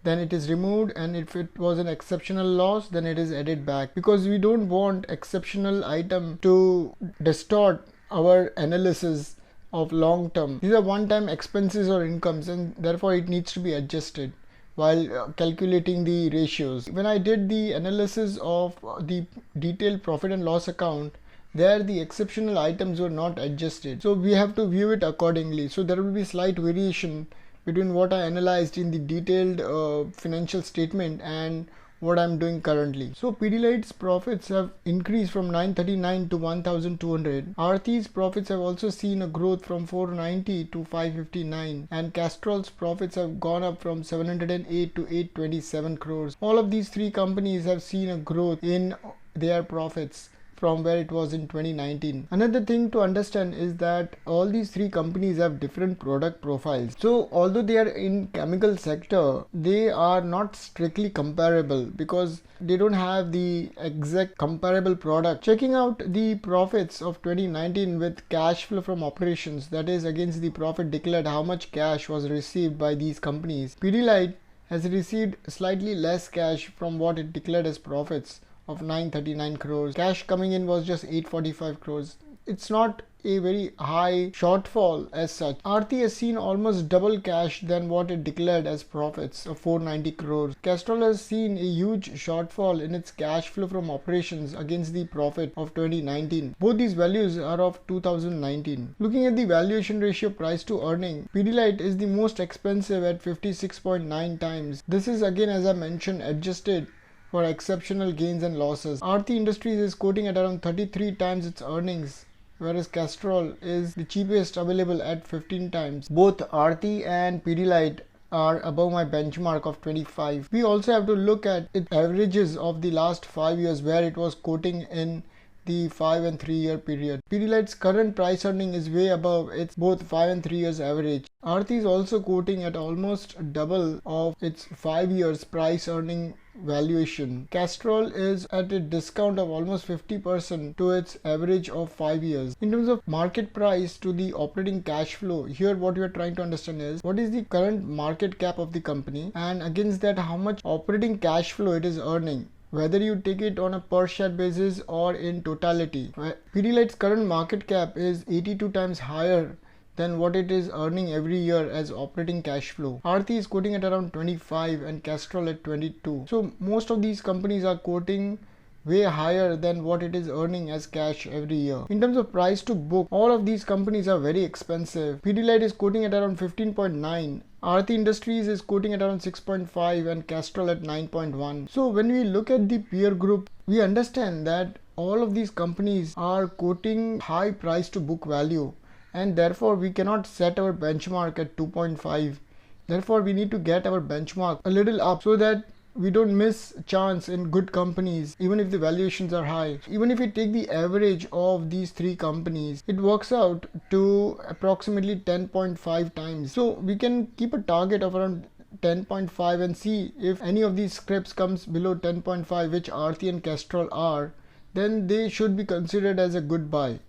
then it is removed, and if it was an exceptional loss, then it is added back, because we don't want exceptional item to distort our analysis of long term. These are one-time expenses or incomes, and therefore it needs to be adjusted while calculating the ratios. When I did the analysis of the detailed profit and loss account, there the exceptional items were not adjusted, so we have to view it accordingly. So there will be slight variation between what I analyzed in the detailed financial statement and what I'm doing currently. So Pidilite's profits have increased from 939 to 1,200. Aarti's profits have also seen a growth from 490 to 559, and Castrol's profits have gone up from 708 to 827 crores. All of these three companies have seen a growth in their profits from where it was in 2019. Another thing to understand is that all these three companies have different product profiles. So although they are in chemical sector, they are not strictly comparable because they don't have the exact comparable product. Checking out the profits of 2019 with cash flow from operations, that is against the profit declared, how much cash was received by these companies. Pidilite has received slightly less cash from what it declared as profits of 939 crores. Cash coming in was just 845 crores. It's not a very high shortfall as such. Aarti has seen almost double cash than what it declared as profits of 490 crores. Castrol has seen a huge shortfall in its cash flow from operations against the profit of 2019. Both these values are of 2019. Looking at the valuation ratio price to earning, Pidilite is the most expensive at 56.9 times. This is again, as I mentioned, adjusted for exceptional gains and losses. Aarti Industries is quoting at around 33 times its earnings, whereas Castrol is the cheapest available at 15 times. Both Aarti and Pidilite are above my benchmark of 25. We also have to look at its averages of the last 5 years, where it was quoting in the 5 and 3 year period. Pidilite's current price earning is way above its both 5 and 3 years average. Aarti is also quoting at almost double of its 5 years price earning valuation. Castrol is at a discount of almost 50% to its average of 5 years. In terms of market price to the operating cash flow, here what we are trying to understand is what is the current market cap of the company, and against that how much operating cash flow it is earning. whether you take it on a per share basis or in totality. Pidilite's current market cap is 82 times higher than what it is earning every year as operating cash flow. Aarti is quoting at around 25 and Castrol at 22. So most of these companies are quoting way higher than what it is earning as cash every year. In terms of price to book, all of these companies are very expensive. Pidilite is quoting at around 15.9. Aarti Industries is quoting at around 6.5 and Castrol at 9.1. So when we look at the peer group, we understand that all of these companies are quoting high price to book value, and therefore we cannot set our benchmark at 2.5. Therefore we need to get our benchmark a little up so that we don't miss chance in good companies even if the valuations are high. Even if we take the average of these three companies, it works out to approximately 10.5 times. So we can keep a target of around 10.5 and see if any of these scripts comes below 10.5, which Aarti and Castrol are, then they should be considered as a good buy.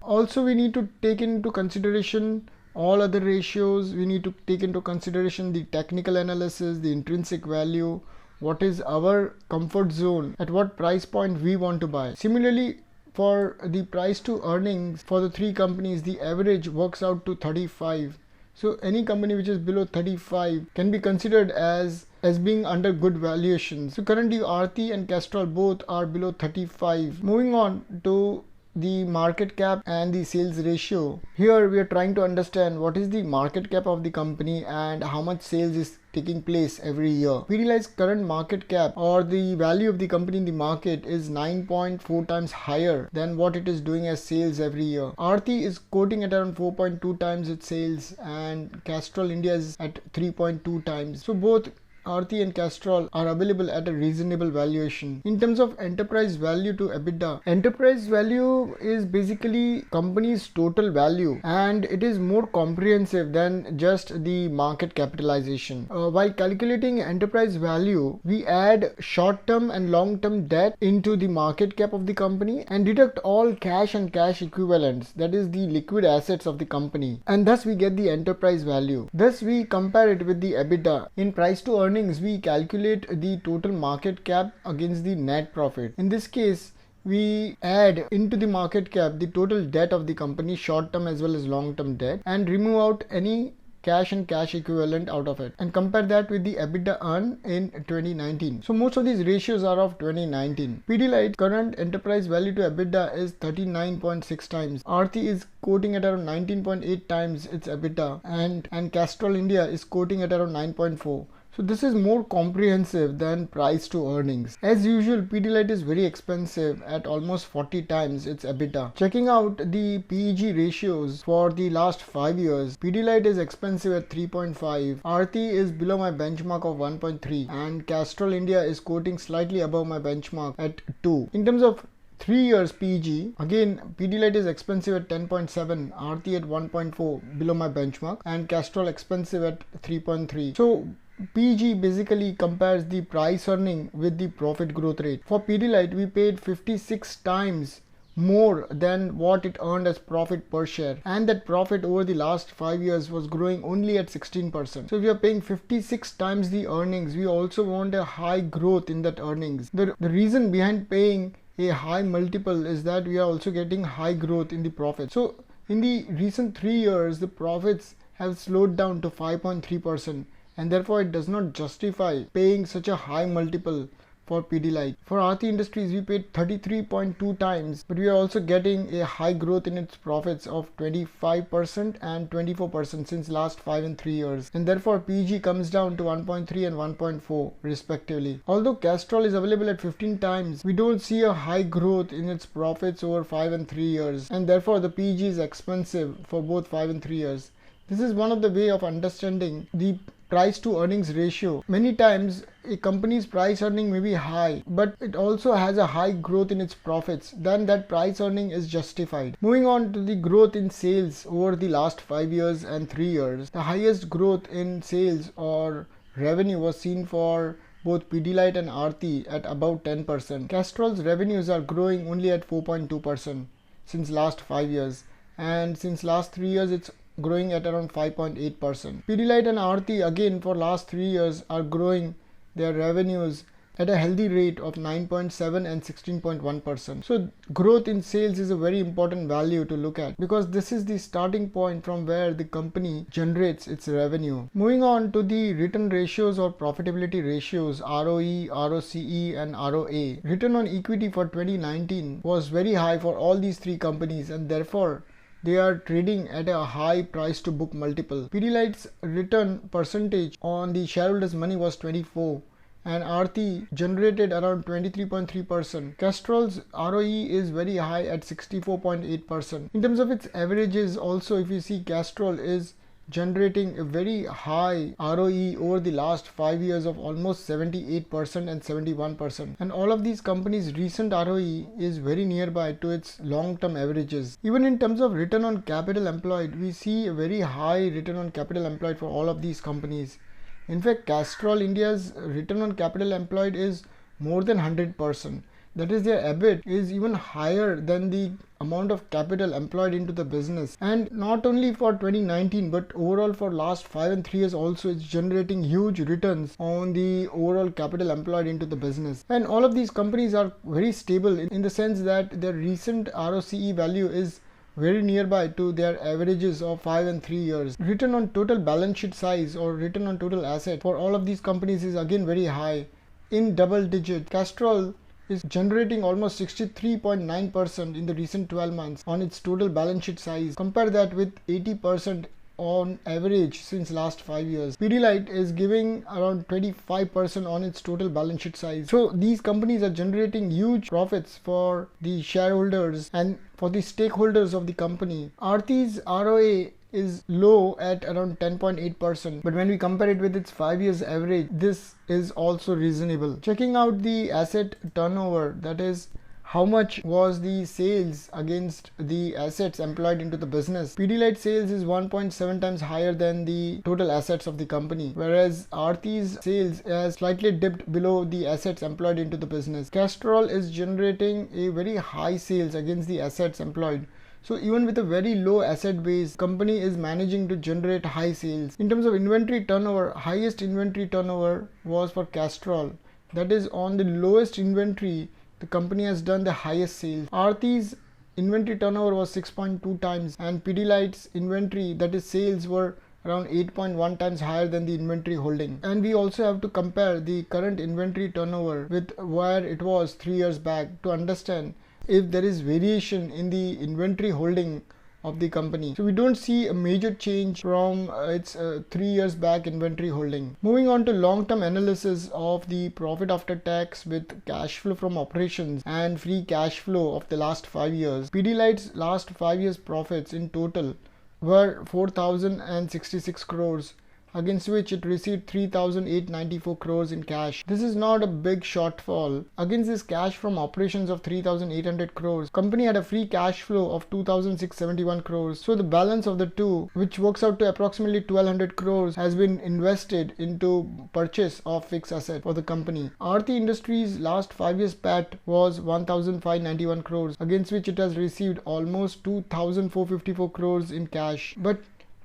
Also, we need to take into consideration all other ratios. We need to take into consideration the technical analysis, the intrinsic value, what is our comfort zone, at what price point we want to buy. Similarly, for the price to earnings for the three companies, the average works out to 35. So any company which is below 35 can be considered as being under good valuation. So currently Aarti and Castrol both are below 35. Moving on to the market cap and the sales ratio. Here we are trying to understand what is the market cap of the company and how much sales is taking place every year. Pidilite's current market cap or the value of the company in the market is 9.4 times higher than what it is doing as sales every year. Aarti is quoting at around 4.2 times its sales and Castrol India is at 3.2 times. So both Aarti and Castrol are available at a reasonable valuation. In terms of enterprise value to EBITDA, enterprise value is basically company's total value and it is more comprehensive than just the market capitalization. While calculating enterprise value, we add short-term and long-term debt into the market cap of the company and deduct all cash and cash equivalents, that is the liquid assets of the company, and thus we get the enterprise value. Thus we compare it with the EBITDA. In price to earnings, we calculate the total market cap against the net profit. In this case, we add into the market cap the total debt of the company, short term as well as long term debt, and remove out any cash and cash equivalent out of it and compare that with the EBITDA earned in 2019. So most of these ratios are of 2019. Pidilite current enterprise value to EBITDA is 39.6 times. Aarti is quoting at around 19.8 times its EBITDA and Castrol India is quoting at around 9.4. So this is more comprehensive than price to earnings. As usual, Pidilite is very expensive at almost 40 times its EBITDA. Checking out the PEG ratios for the last 5 years, Pidilite is expensive at 3.5, Aarti is below my benchmark of 1.3 and Castrol India is quoting slightly above my benchmark at 2. In terms of 3 years PEG, again Pidilite is expensive at 10.7, Aarti at 1.4 below my benchmark and Castrol expensive at 3.3. So PEG basically compares the price earning with the profit growth rate. For Pidilite, we paid 56 times more than what it earned as profit per share, and that profit over the last 5 years was growing only at 16%. So if we are paying 56 times the earnings, we also want a high growth in that earnings. The reason behind paying a high multiple is that we are also getting high growth in the profit. So in the recent 3 years, the profits have slowed down to 5.3%. and therefore it does not justify paying such a high multiple for Pidilite. For Aarti Industries, we paid 33.2 times, but we are also getting a high growth in its profits of 25% and 24% since last 5 and 3 years, and therefore PEG comes down to 1.3 and 1.4 respectively. Although Castrol is available at 15 times, we don't see a high growth in its profits over 5 and 3 years, and therefore the PEG is expensive for both 5 and 3 years. This is one of the way of understanding the price to earnings ratio. Many times a company's price earning may be high, but it also has a high growth in its profits, then that price earning is justified. Moving on to the growth in sales over the last 5 years and 3 years, the highest growth in sales or revenue was seen for both Pidilite and Aarti at about 10%. Castrol's revenues are growing only at 4.2% since last 5 years, and since last 3 years it's growing at around 5.8%. Pidilite and Aarti again for last 3 years are growing their revenues at a healthy rate of 9.7 and 16.1%. So growth in sales is a very important value to look at, because this is the starting point from where the company generates its revenue. Moving on to the return ratios or profitability ratios, ROE, ROCE and ROA. Return on equity for 2019 was very high for all these three companies, and therefore they are trading at a high price to book multiple. Pidilite's return percentage on the shareholders' money was 24, and Aarti generated around 23.3%. Castrol's ROE is very high at 64.8%. In terms of its averages also, if you see, Castrol is generating a very high ROE over the last 5 years of almost 78% and 71%. And all of these companies' recent ROE is very nearby to its long-term averages. Even in terms of return on capital employed, we see a very high return on capital employed for all of these companies. In fact, Castrol India's return on capital employed is more than 100%. That is, their EBIT is even higher than the amount of capital employed into the business. And not only for 2019, but overall for last 5 and 3 years also, it's generating huge returns on the overall capital employed into the business. And all of these companies are very stable in the sense that their recent ROCE value is very nearby to their averages of 5 and 3 years. Return on total balance sheet size or return on total asset for all of these companies is again very high, in double digit. Castrol is generating almost 63.9% in the recent 12 months on its total balance sheet size. Compare that with 80% on average since last 5 years. Pidilite is giving around 25% on its total balance sheet size. So these companies are generating huge profits for the shareholders and for the stakeholders of the company. Aarti's ROA is low at around 10.8%, but when we compare it with its 5 years average, this is also reasonable. Checking out the asset turnover, that is how much was the sales against the assets employed into the business. Pidilite sales is 1.7 times higher than the total assets of the company, whereas Aarti's sales has slightly dipped below the assets employed into the business. Castrol is generating a very high sales against the assets employed. So even with a very low asset base, company is managing to generate high sales. In terms of inventory turnover, highest inventory turnover was for Castrol. That is, on the lowest inventory, the company has done the highest sales. Aarti's inventory turnover was 6.2 times, and Pidilite's inventory, that is sales, were around 8.1 times higher than the inventory holding. And we also have to compare the current inventory turnover with where it was 3 years back to understand if there is variation in the inventory holding of the company. So we don't see a major change from its 3 years back inventory holding. Moving on to long-term analysis of the profit after tax with cash flow from operations and free cash flow of the last 5 years. Pidilite's last 5 years profits in total were 4,066 crores, against which it received 3,894 crores in cash. This is not a big shortfall. Against this cash from operations of 3,800 crores, company had a free cash flow of 2,671 crores. So the balance of the two, which works out to approximately 1,200 crores, has been invested into purchase of fixed asset for the company. Aarti Industries' last 5 years PAT was 1,591 crores, against which it has received almost 2,454 crores in cash. But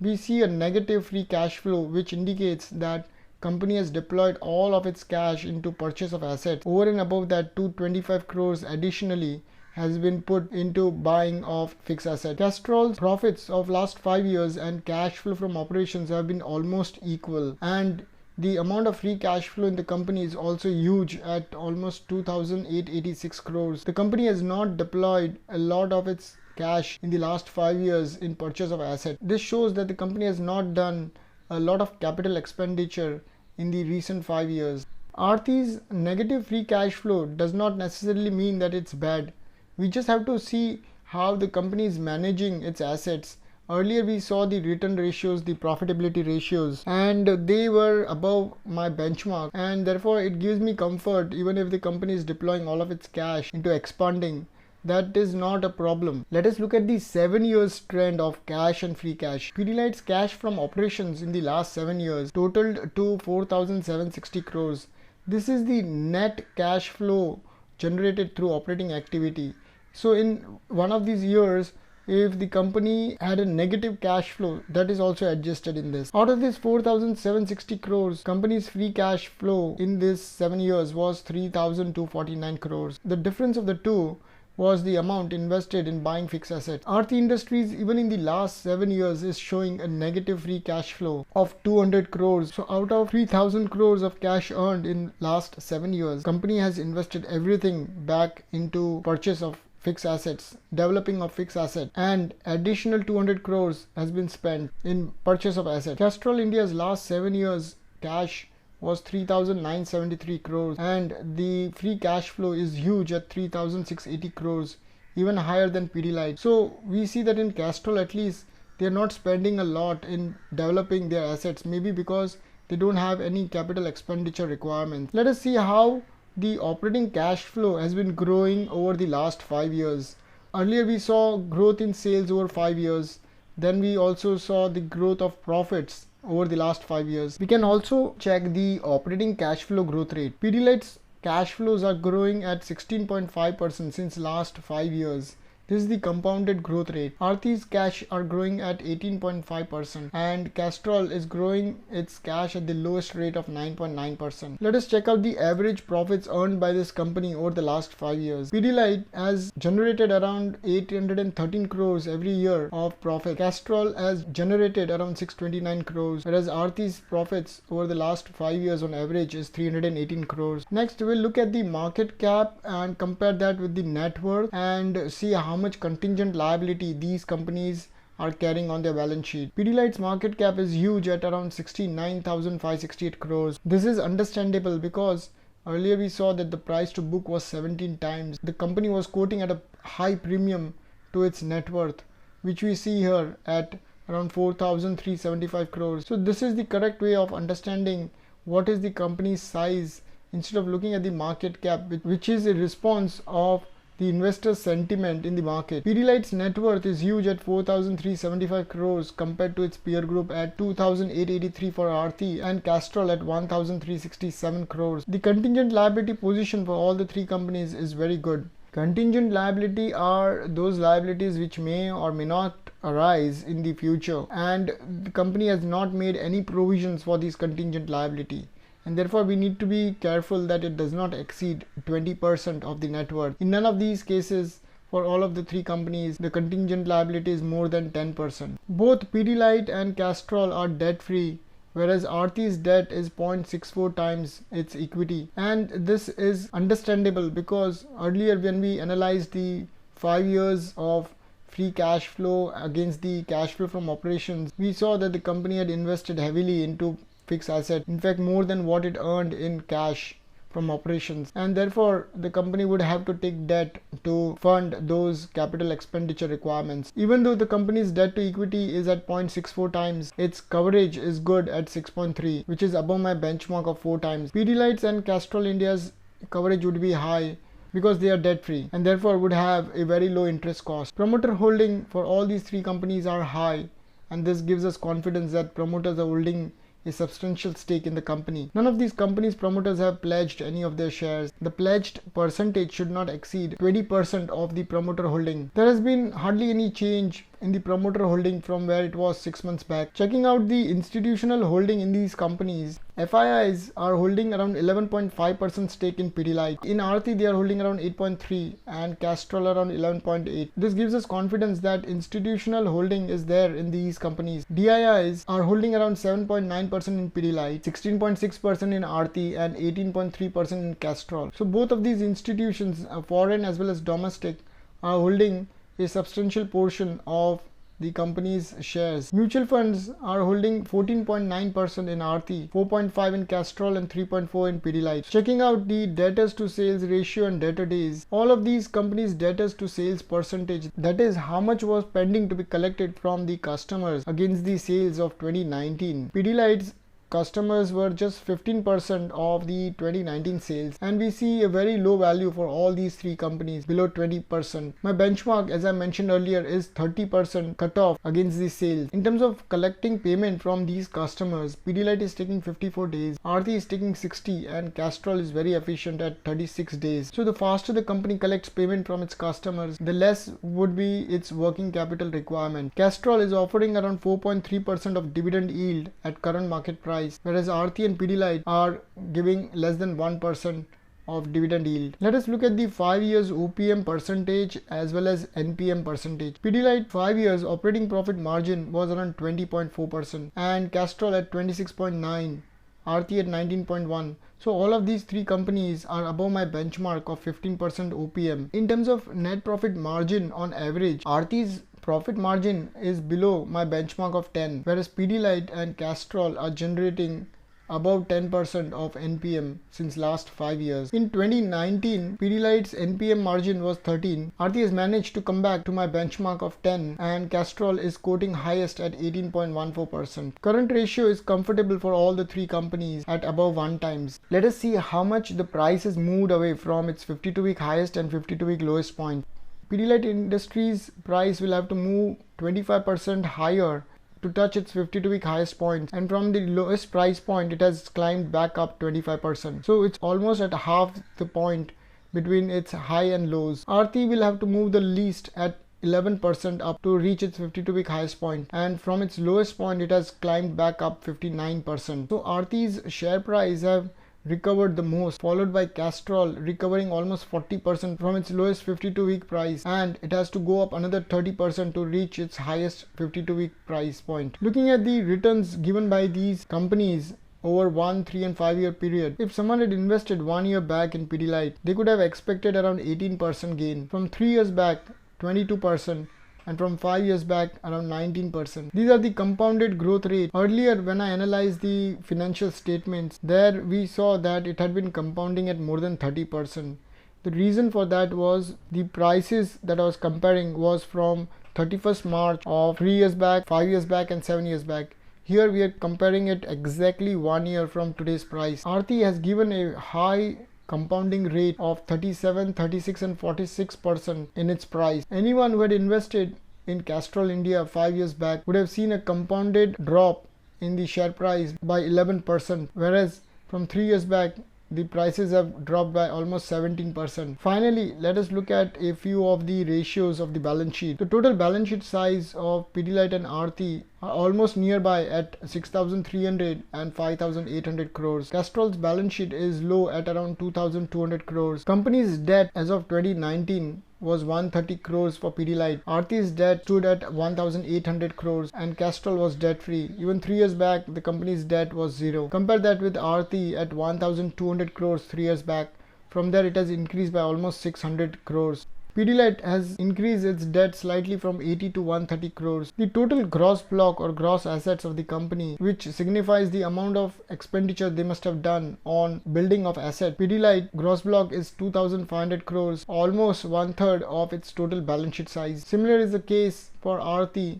we see a negative free cash flow, which indicates that company has deployed all of its cash into purchase of assets. Over and above that, 225 crores additionally has been put into buying of fixed assets. Castrol's profits of last 5 years and cash flow from operations have been almost equal, and the amount of free cash flow in the company is also huge at almost 2,886 crores. The company has not deployed a lot of its cash in the last 5 years in purchase of assets. This shows that the company has not done a lot of capital expenditure in the recent 5 years. Aarti's negative free cash flow does not necessarily mean that it's bad. We just have to see how the company is managing its assets. Earlier we saw the return ratios, the profitability ratios, and they were above my benchmark, and therefore it gives me comfort even if the company is deploying all of its cash into expanding. That is not a problem. Let us look at the 7 years trend of cash and free cash. Pidilite's cash from operations in the last 7 years totaled to 4,760 crores. This is the net cash flow generated through operating activity. So in one of these years, if the company had a negative cash flow, that is also adjusted in this. Out of this 4,760 crores, company's free cash flow in this 7 years was 3,249 crores. The difference of the two was the amount invested in buying fixed assets. Aarti Industries, even in the last 7 years, is showing a negative free cash flow of 200 crores. So out of 3,000 crores of cash earned in last 7 years, company has invested everything back into purchase of fixed assets, developing of fixed assets, and additional 200 crores has been spent in purchase of assets. Castrol India's last 7 years cash was 3,973 crores, and the free cash flow is huge at 3,680 crores, even higher than Pidilite. So we see that in Castrol, at least they are not spending a lot in developing their assets, maybe because they don't have any capital expenditure requirements. Let us see how the operating cash flow has been growing over the last 5 years. Earlier we saw growth in sales over 5 years. Then we also saw the growth of profits over the last 5 years. We can also check the operating cash flow growth rate. Pidilite's cash flows are growing at 16.5% since last 5 years. This is the compounded growth rate. Aarti's cash are growing at 18.5%, and Castrol is growing its cash at the lowest rate of 9.9%. Let us check out the average profits earned by this company over the last 5 years. Pidilite has generated around 813 crores every year of profit. Castrol has generated around 629 crores, whereas Aarti's profits over the last 5 years on average is 318 crores. Next, we'll look at the market cap and compare that with the net worth and see how much contingent liability these companies are carrying on their balance sheet. Pidilite's market cap is huge at around 69,568 crores. This is understandable because earlier we saw that the price to book was 17 times. The company was quoting at a high premium to its net worth, which we see here at around 4,375 crores. So this is the correct way of understanding what is the company's size instead of looking at the market cap, which is a response of the investor sentiment in the market. Pidilite's net worth is huge at 4,375 crores compared to its peer group at 2,883 for Aarti and Castrol at 1,367 crores. The contingent liability position for all the three companies is very good. Contingent liability are those liabilities which may or may not arise in the future, and the company has not made any provisions for these contingent liability. And therefore we need to be careful that it does not exceed 20% of the net worth. In none of these cases, for all of the three companies, the contingent liability is more than 10%. Both Pidilite and Castrol are debt free, whereas Aarti's debt is 0.64 times its equity. And this is understandable because earlier when we analyzed the 5 years of free cash flow against the cash flow from operations, we saw that the company had invested heavily into fixed asset, in fact more than what it earned in cash from operations, and therefore the company would have to take debt to fund those capital expenditure requirements. Even though the company's debt to equity is at 0.64 times, its coverage is good at 6.3, which is above my benchmark of 4 times. Pidilite's and Castrol India's coverage would be high because they are debt free and therefore would have a very low interest cost. Promoter holding for all these three companies are high, and this gives us confidence that promoters are holding a substantial stake in the company. None of these companies' promoters have pledged any of their shares. The pledged percentage should not exceed 20% of the promoter holding. There has been hardly any change in the promoter holding from where it was 6 months back. Checking out the institutional holding in these companies, FIIs are holding around 11.5% stake in Pidilite. In Aarti they are holding around 8.3 and Castrol around 11.8. This gives us confidence that institutional holding is there in these companies. DIIs are holding around 7.9% in Pidilite, 16.6% in Aarti and 18.3% in Castrol. So both of these institutions, foreign as well as domestic, are holding a substantial portion of the company's shares. Mutual funds are holding 14.9% in Aarti, 4.5% in Castrol and 3.4% in Pidilite. Checking out the debtors to sales ratio and debtor days, all of these companies' debtors to sales percentage, that is how much was pending to be collected from the customers against the sales of 2019. Pidilite's customers were just 15% of the 2019 sales, and we see a very low value for all these three companies, below 20%. My benchmark, as I mentioned earlier, is 30% cutoff against the sales. In terms of collecting payment from these customers, Pidilite is taking 54 days, Aarti is taking 60, and Castrol is very efficient at 36 days. So the faster the company collects payment from its customers, the less would be its working capital requirement. Castrol is offering around 4.3% of dividend yield at current market price, whereas Aarti and Pidilite are giving less than 1% of dividend yield. Let us look at the 5 years OPM percentage as well as NPM percentage. Pidilite 5 years operating profit margin was around 20.4% and Castrol at 26.9%. Aarti at 19.1%. So all of these three companies are above my benchmark of 15% OPM. In terms of net profit margin on average, Aarti's profit margin is below my benchmark of 10%, whereas Pidilite and Castrol are generating above 10% of NPM since last 5 years. In 2019, Pidilite's NPM margin was 13%. Aarti has managed to come back to my benchmark of 10%, and Castrol is quoting highest at 18.14%. Current ratio is comfortable for all the three companies at above 1 times. Let us see how much the price has moved away from its 52-week highest and 52-week lowest point. Pidilite Industries price will have to move 25% higher to touch its 52-week highest point, and from the lowest price point it has climbed back up 25%. So it's almost at half the point between its high and lows. Aarti will have to move the least at 11% up to reach its 52-week highest point, and from its lowest point it has climbed back up 59%. So Aarti's share price have recovered the most, followed by Castrol recovering almost 40% from its lowest 52-week price, and it has to go up another 30% to reach its highest 52-week price point. Looking at the returns given by these companies over 1, 3 and 5 year period, if someone had invested 1 year back in Pidilite, they could have expected around 18% gain. From 3 years back, 22%, and from 5 years back around 19%. These are the compounded growth rate. Earlier when I analyzed the financial statements, there we saw that it had been compounding at more than 30%. The reason for that was the prices that I was comparing was from 31st March of 3 years back, 5 years back and 7 years back. Here we are comparing it exactly 1 year from today's price. Aarti has given a high compounding rate of 37, 36 and 46% in its price. Anyone who had invested in Castrol India 5 years back would have seen a compounded drop in the share price by 11%, whereas from 3 years back the prices have dropped by almost 17%. Finally, let us look at a few of the ratios of the balance sheet. The total balance sheet size of Pidilite and Aarti are almost nearby at 6,300 and 5,800 crores. Castrol's balance sheet is low at around 2,200 crores. Company's debt as of 2019 was 130 crores for Pidilite. Aarti's debt stood at 1,800 crores and Castrol was debt free. Even 3 years back, the company's debt was zero. Compare that with Aarti at 1,200 crores 3 years back. From there, it has increased by almost 600 crores. Pidilite has increased its debt slightly from 80 to 130 crores. The total gross block or gross assets of the company, which signifies the amount of expenditure they must have done on building of asset, Pidilite gross block is 2,500 crores, almost 1/3 of its total balance sheet size. Similar is the case for Aarti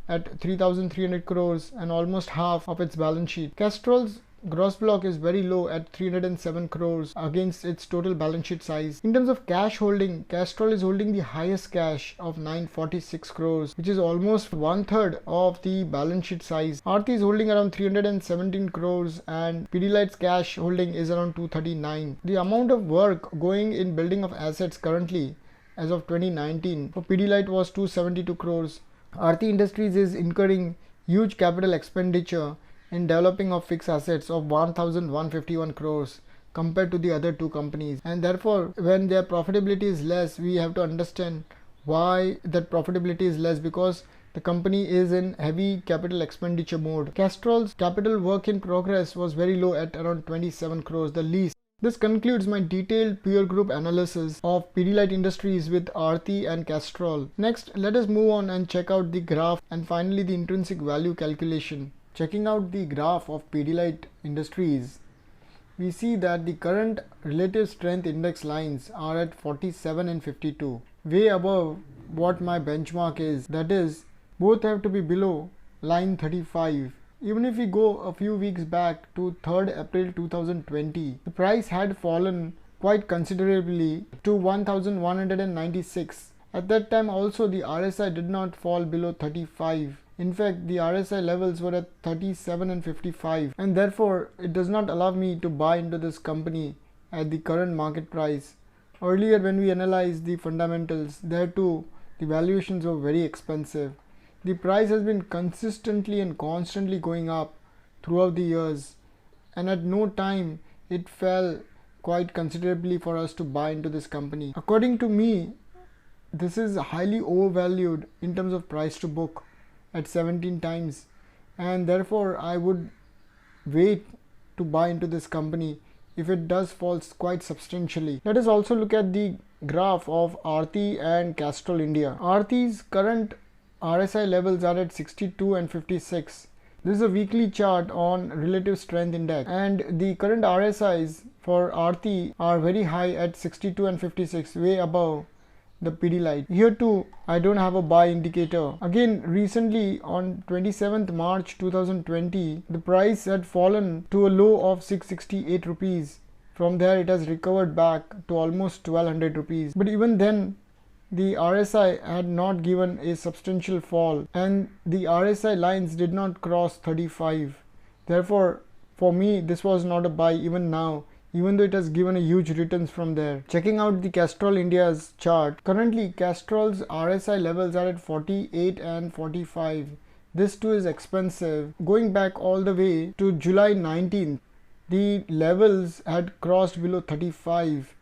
at 3,300 crores and almost half of its balance sheet. Castrol's gross block is very low at 307 crores against its total balance sheet size. In terms of cash holding, Castrol is holding the highest cash of 946 crores, which is almost 1/3 of the balance sheet size. Aarti is holding around 317 crores and Pidilite's cash holding is around 239. The amount of work going in building of assets currently as of 2019 for Pidilite was 272 crores. Aarti Industries is incurring huge capital expenditure in developing of fixed assets of 1,151 crores compared to the other two companies, and therefore when their profitability is less, we have to understand why that profitability is less, because the company is in heavy capital expenditure mode. Castrol's capital work in progress was very low at around 27 crores, the least. This concludes my detailed peer group analysis of Pidilite Industries with Aarti and Castrol. Next, let us move on and check out the graph and finally the intrinsic value calculation. Checking out the graph of Pidilite Industries, we see that the current relative strength index lines are at 47 and 52, way above what my benchmark is. That is, both have to be below line 35 Even if we go a few weeks back to 3rd April 2020, the price had fallen quite considerably to 1196. At that time also the RSI did not fall below 35. In fact, the RSI levels were at 37 and 55, and therefore it does not allow me to buy into this company at the current market price. Earlier when we analyzed the fundamentals, there too the valuations were very expensive. The price has been consistently and constantly going up throughout the years, and at no time it fell quite considerably for us to buy into this company. According to me, this is highly overvalued in terms of price to book at 17 times, and therefore I would wait to buy into this company if it does fall quite substantially. Let us also look at the graph of Aarti and Castrol India. Aarti's current RSI levels are at 62 and 56. This is a weekly chart on relative strength index, and the current RSIs for Aarti are very high at 62 and 56, way above the Pidilite. Here too I don't have a buy indicator. Again, recently on 27th March 2020, the price had fallen to a low of 668 rupees. From there it has recovered back to almost 1200 rupees. But even then the RSI had not given a substantial fall, and the RSI lines did not cross 35. Therefore for me this was not a buy even now, even though it has given a huge returns from there. Checking out the Castrol India's chart, currently Castrol's RSI levels are at 48 and 45. This too is expensive. Going back all the way to July 19th, the levels had crossed below 35,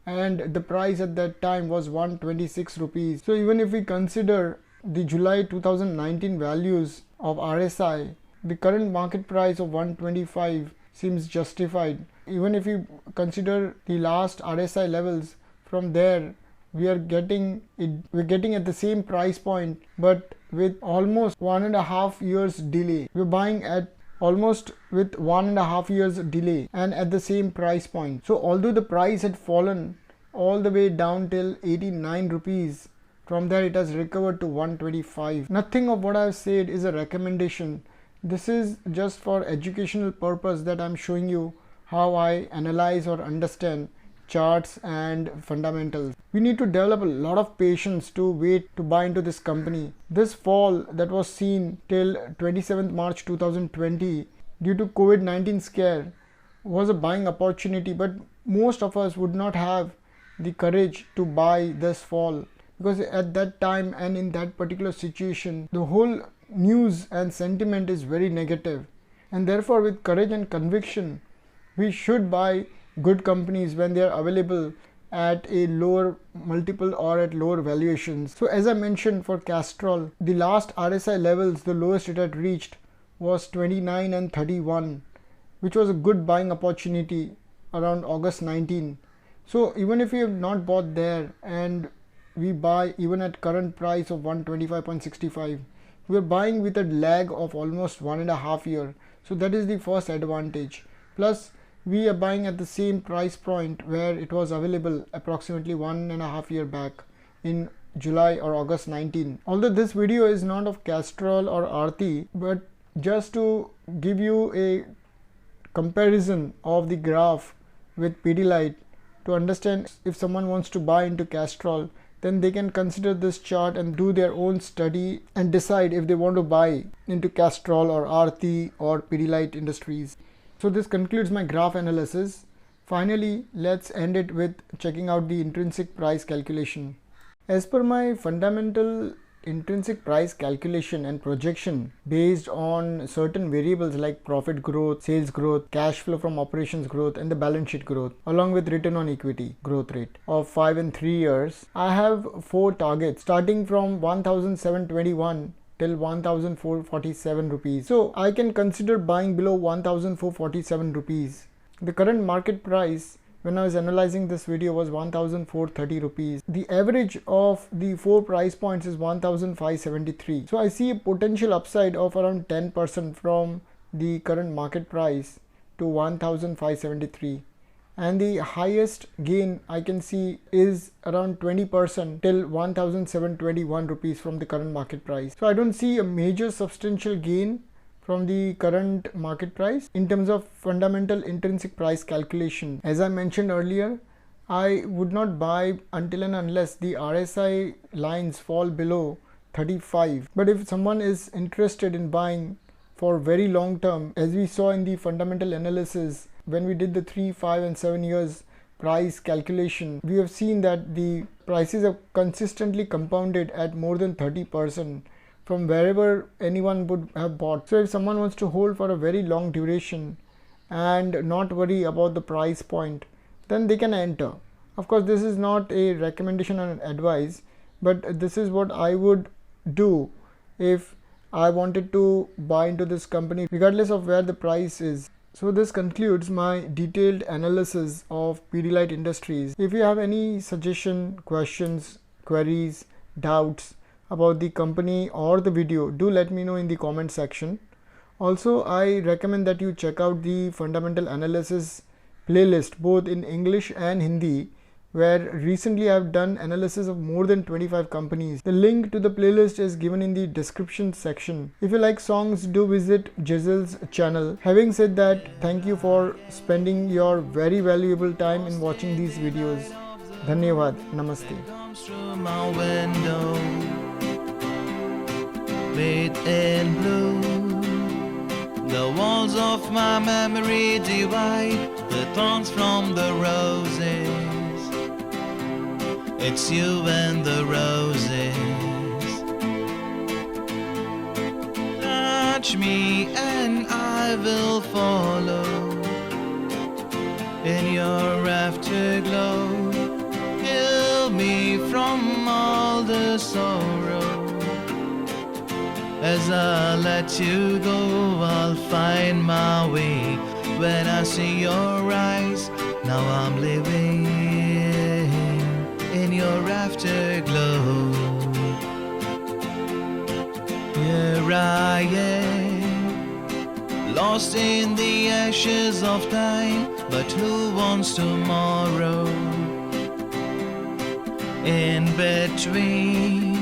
and the price at that time was 126 rupees. So even if we consider the July 2019 values of RSI, the current market price of 125 seems justified. Even if you consider the last RSI levels, from there we're getting at the same price point, but with almost 1.5 years delay. We're buying at almost with 1.5 years delay and at the same price point. So although the price had fallen all the way down till 89 rupees, from there it has recovered to 125. Nothing of what I've said is a recommendation. This is just for educational purpose that I'm showing you how I analyze or understand charts and fundamentals. We need to develop a lot of patience to wait to buy into this company. This fall that was seen till 27th March 2020 due to COVID-19 scare was a buying opportunity, but most of us would not have the courage to buy this fall, because at that time and in that particular situation the whole news and sentiment is very negative, and therefore with courage and conviction we should buy good companies when they are available at a lower multiple or at lower valuations. So as I mentioned, for Castrol, the last RSI levels, the lowest it had reached was 29 and 31, which was a good buying opportunity around August 19. So even if we have not bought there and we buy even at current price of 125.65, we are buying with a lag of almost 1.5 years. So that is the first advantage. Plus we are buying at the same price point where it was available approximately 1.5 years back in July or August 19. Although this video is not of Castrol or Aarti, but just to give you a comparison of the graph with Pidilite, to understand if someone wants to buy into Castrol, then they can consider this chart and do their own study and decide if they want to buy into Castrol or Aarti or Pidilite Industries. So this concludes my graph analysis. Finally, let's end it with checking out the intrinsic price calculation. As per my fundamental intrinsic price calculation and projection based on certain variables like profit growth, sales growth, cash flow from operations growth, and the balance sheet growth, along with return on equity growth rate of 5 and 3 years, I have 4 targets starting from 1,721 till 1,447 rupees. So I can consider buying below 1,447 rupees. The current market price when I was analyzing this video was 1,430 rupees. The average of the 4 price points is 1,573. So I see a potential upside of around 10% from the current market price to 1,573. And the highest gain I can see is around 20% till 1,721 rupees from the current market price. So I don't see a major substantial gain from the current market price in terms of fundamental intrinsic price calculation. As I mentioned earlier, I would not buy until and unless the RSI lines fall below 35. But if someone is interested in buying for very long term, as we saw in the fundamental analysis when we did the 3, 5 and 7 years price calculation, we have seen that the prices have consistently compounded at more than 30% from wherever anyone would have bought. So if someone wants to hold for a very long duration and not worry about the price point, then they can enter. Of course, this is not a recommendation or an advice, but this is what I would do if I wanted to buy into this company regardless of where the price is. So this concludes my detailed analysis of Pidilite Industries. If you have any suggestion, questions, queries, doubts about the company or the video, do let me know in the comment section. Also, I recommend that you check out the fundamental analysis playlist both in English and Hindi, where recently I have done analysis of more than 25 companies. The link to the playlist is given in the description section. If you like songs, do visit Jizzle's channel. Having said that, thank you for spending your very valuable time in watching these videos. Dhanyavad. Namaste. In blue, the walls of my memory divide the thorns from the roses. It's you and the roses. Touch me and I will follow in your afterglow. Heal me from all the sorrow. As I let you go, I'll find my way. When I see your eyes, now I'm living in your afterglow. Here I am, lost in the ashes of time, but who wants tomorrow? In between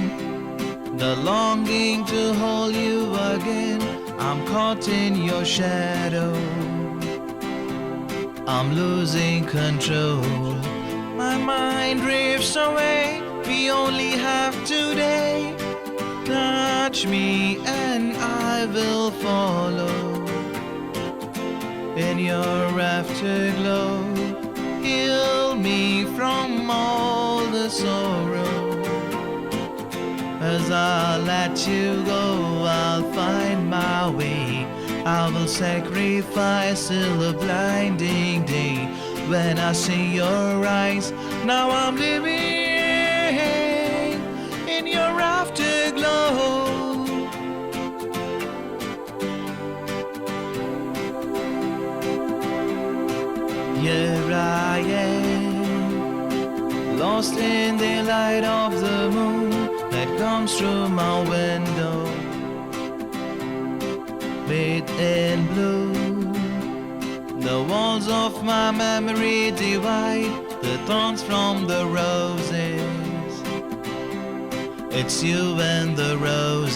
the longing to hold you again, I'm caught in your shadow. I'm losing control. My mind drifts away. We only have today. Touch me and I will follow in your afterglow. Heal me from all the sorrow. As I let you go, I'll find my way. I will sacrifice till the blinding day. When I see your eyes, now I'm living in your afterglow. Here I am, lost in the light of the moon that comes through my window, bathed in blue. The walls of my memory divide the thorns from the roses. It's you and the roses.